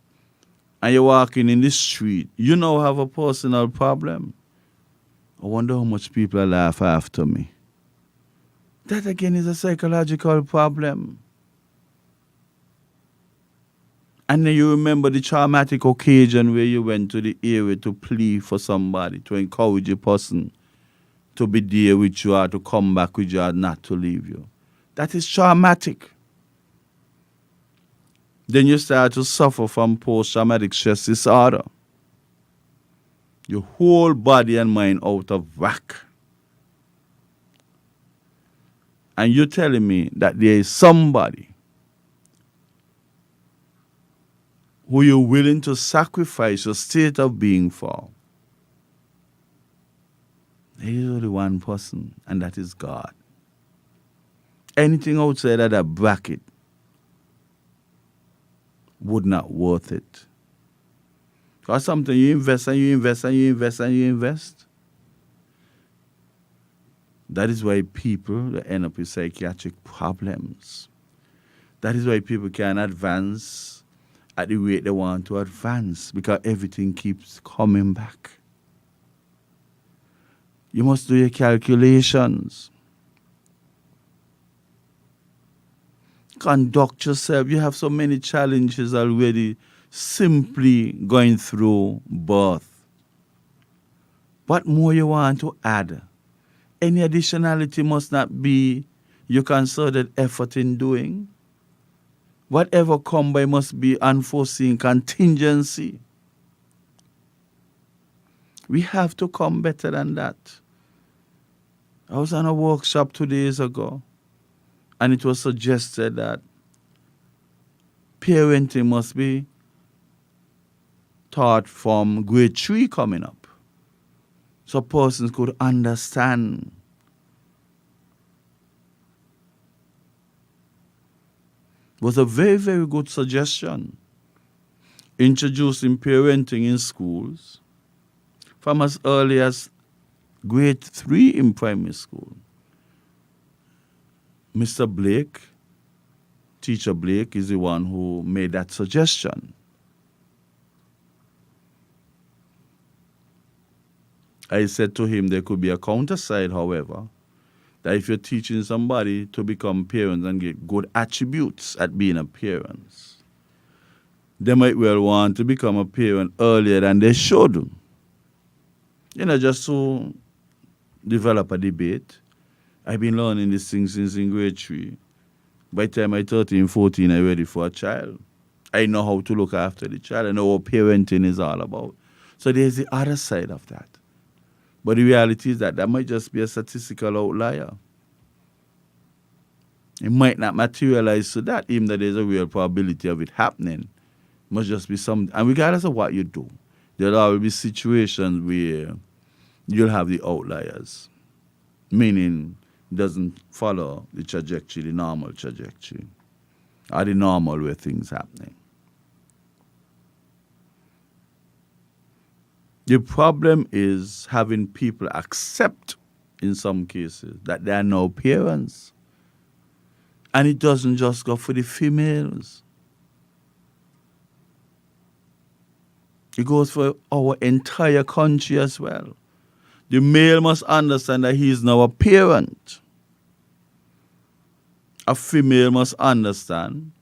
and you're walking in the street, you now have a personal problem. I wonder how much people laugh after me. That again is a psychological problem. And then you remember the traumatic occasion where you went to the area to plead for somebody, to encourage a person to be there with you or to come back with you or not to leave you. That is traumatic. Then you start to suffer from post-traumatic stress disorder. Your whole body and mind out of whack. And you're telling me that there is somebody who you're willing to sacrifice your state of being for. There is only one person, and that is God. Anything outside of that bracket would not worth it. Because something you invest and you invest and you invest and you invest. That is why people end up with psychiatric problems. That is why people can't advance at the rate they want to advance, because everything keeps coming back. You must do your calculations. Conduct yourself. You have so many challenges already simply going through birth. What more you want to add? Any additionality must not be your concerted effort in doing. Whatever come by must be unforeseen contingency. We have to come better than that. I was on a workshop 2 days ago, and it was suggested that parenting must be taught from grade 3 coming up, so persons could understand. It was a very, very good suggestion. Introducing parenting in schools from as early as grade 3 in primary school. Mr. Blake, Teacher Blake, is the one who made that suggestion. I said to him there could be a counter side, however, that if you're teaching somebody to become parents and get good attributes at being a parent, they might well want to become a parent earlier than they should. You know, just to develop a debate. I've been learning this thing since in grade 3. By the time I'm 13, 14, I'm ready for a child. I know how to look after the child. I know what parenting is all about. So there's the other side of that. But the reality is that might just be a statistical outlier. It might not materialize to that, even though there's a real probability of it happening. It must just be something. And regardless of what you do, there'll always be situations where you'll have the outliers, meaning it doesn't follow the trajectory, the normal trajectory, or the normal way things happening. The problem is having people accept, in some cases, that they are now parents. And it doesn't just go for the females. It goes for our entire country as well. The male must understand that he is now a parent. a female must understand,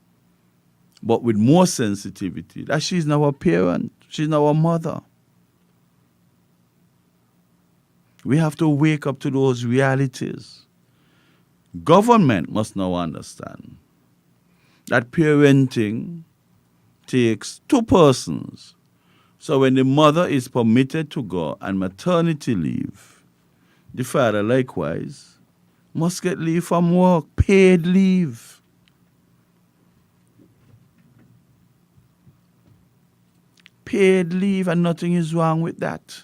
but with more sensitivity, that she's not our parent, she's not our mother. We have to wake up to those realities. Government must now understand that parenting takes two persons. So when the mother is permitted to go on maternity leave, the father likewise must get leave from work, paid leave. Paid leave, and nothing is wrong with that.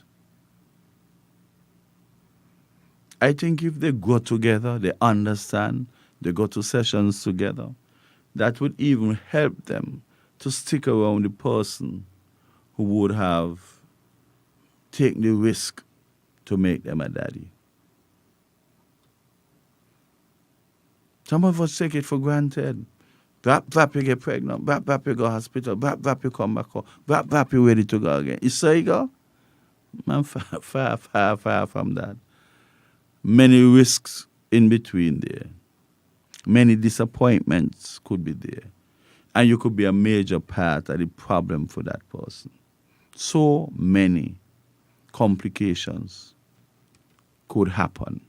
I think if they go together, they understand, they go to sessions together, that would even help them to stick around the person who would have taken the risk to make them a daddy. Some of us take it for granted. Vap, you get pregnant. Vap, you go hospital. Vap, you come back home. Vap, you ready to go again. You say you go? Man, far from that. Many risks in between there. Many disappointments could be there. And you could be a major part of the problem for that person. So many complications could happen.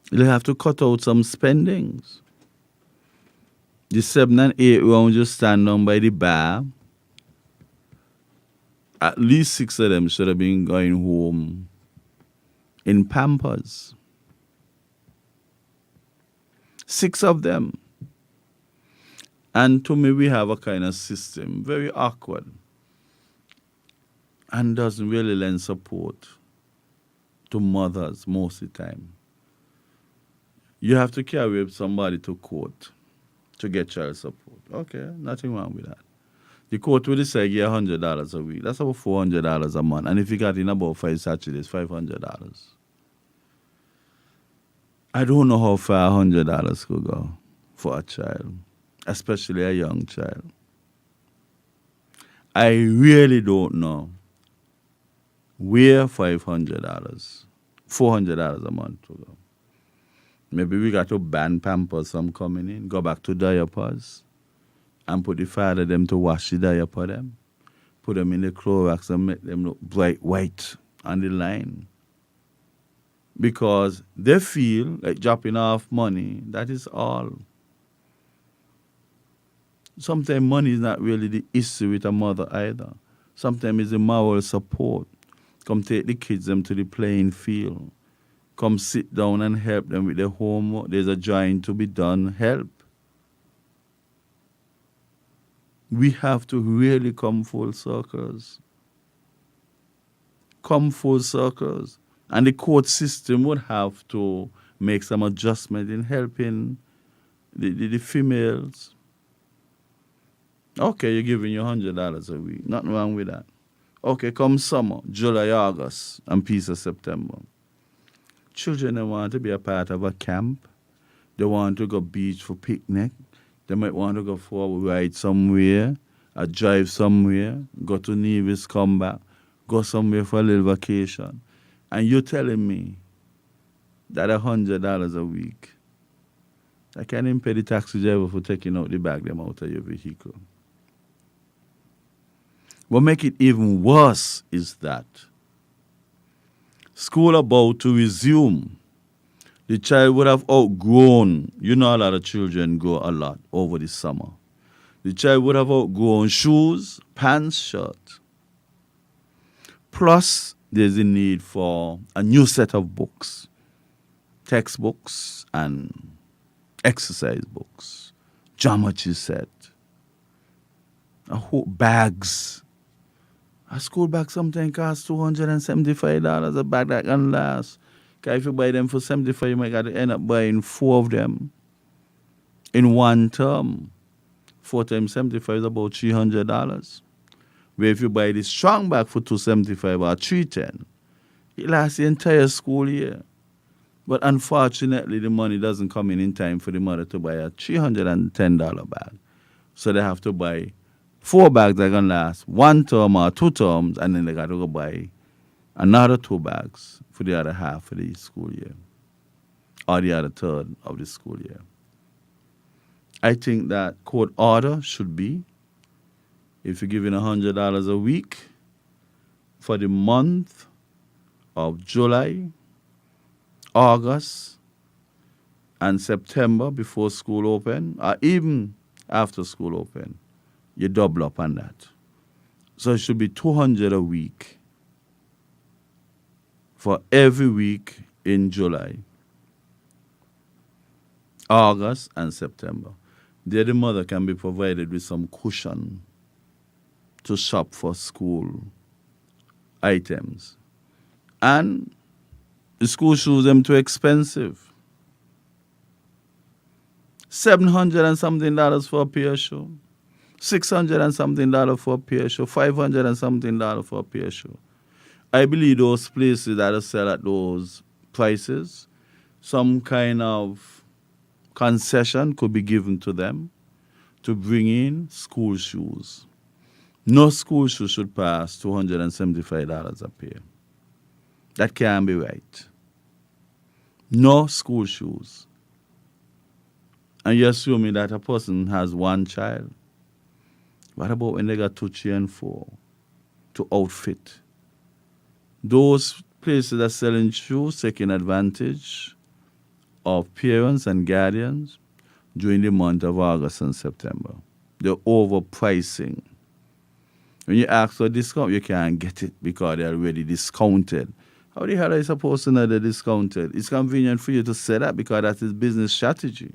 You'll have to cut out some spendings. The 7 and 8 rounds you stand on by the bar, at least 6 of them should have been going home in Pampers. 6 of them. And to me, we have a kind of system, very awkward, and doesn't really lend support to mothers most of the time. You have to carry somebody to court to get child support. Okay, nothing wrong with that. The court will say you $100 a week. That's about $400 a month. And if you got in about 5 Saturdays, $500. I don't know how far $100 could go for a child, especially a young child. I really don't know where $500, $400 a month to go. Maybe we got to ban Pampers from coming in, go back to diapers, and put the father them to wash the diaper them, put them in the Clorox and make them look bright white on the line. Because they feel like dropping off money, that is all. Sometimes money is not really the issue with a mother either. Sometimes it's the moral support. Come take the kids them to the playing field. Come sit down and help them with their homework. There's a drawing to be done. Help. We have to really come full circles. Come full circles. And the court system would have to make some adjustment in helping the females. Okay, you're giving you $100 a week. Nothing wrong with that. Okay, come summer, July, August, and piece of September. Children, they want to be a part of a camp. They want to go beach for picnic. They might want to go for a ride somewhere, a drive somewhere, go to Newrish, come back, go somewhere for a little vacation. And you're telling me that $100 a week, I can't even pay the taxi driver for taking out the bag them out of your vehicle. What make it even worse is that school about to resume. The child would have outgrown. You know, a lot of children grow a lot over the summer. The child would have outgrown shoes, pants, shirt. Plus, there's a need for a new set of books, textbooks and exercise books, geometry set, a whole bags. A school bag sometimes costs $275, a bag that can last. Because if you buy them for $75, you might got to end up buying 4 of them in one term. 4 times 75 is about $300. Where if you buy this strong bag for $275 or $310, it lasts the entire school year. But unfortunately, the money doesn't come in time for the mother to buy a $310 bag. So they have to buy 4 bags that can last 1 term or 2 terms, and then they got to go buy another 2 bags for the other half of the school year, or the other third of the school year. I think that court order should be, if you're giving $100 a week for the month of July, August, and September before school open, or even after school open, you double up on that. So it should be $200 a week for every week in July, August, and September. There the mother can be provided with some cushion to shop for school items. And the school shoes them too expensive. $700 and something for a pair of shoe. $600 and something for a pair of shoe. $500 and something for a pair of shoe. I believe those places that sell at those prices, some kind of concession could be given to them to bring in school shoes. No school shoe should pass $275 a pair. That can't be right. No school shoes. And you're assuming that a person has one child. What about when they got 2, 3, and 4 to outfit? Those places that are selling shoes taking advantage of parents and guardians during the month of August and September. They're overpricing. When you ask for a discount, you can't get it because they're already discounted. How the hell are you supposed to know they're discounted? It's convenient for you to say that because that is business strategy.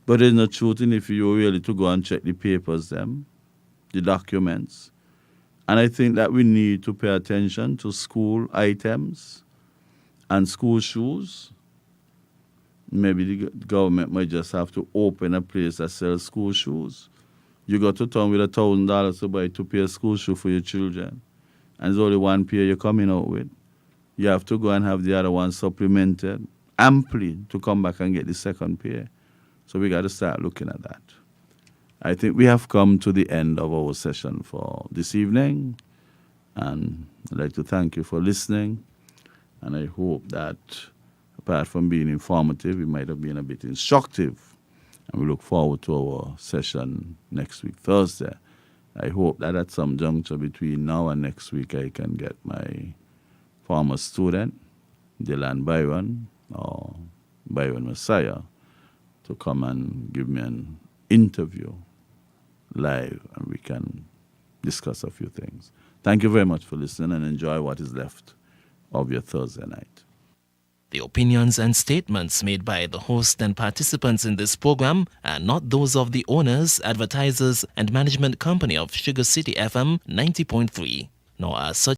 But there's no truth in if you really to go and check the papers, the documents. And I think that we need to pay attention to school items and school shoes. Maybe the government might just have to open a place that sells school shoes. You go to town with $1,000 to buy 2 pair of school shoes for your children, and there's only 1 pair you're coming out with. You have to go and have the other one supplemented amply to come back and get the second pair. So we got to start looking at that. I think we have come to the end of our session for this evening, and I'd like to thank you for listening, and I hope that apart from being informative, it might have been a bit instructive, and we look forward to our session next week, Thursday. I hope that at some juncture between now and next week, I can get my former student, Dylan Byron, or Byron Messiah, to come and give me an interview live, and we can discuss a few things. Thank you very much for listening, and enjoy what is left of your Thursday night. The opinions and statements made by the host and participants in this program are not those of the owners, advertisers, and management company of Sugar City FM 90.3, nor are such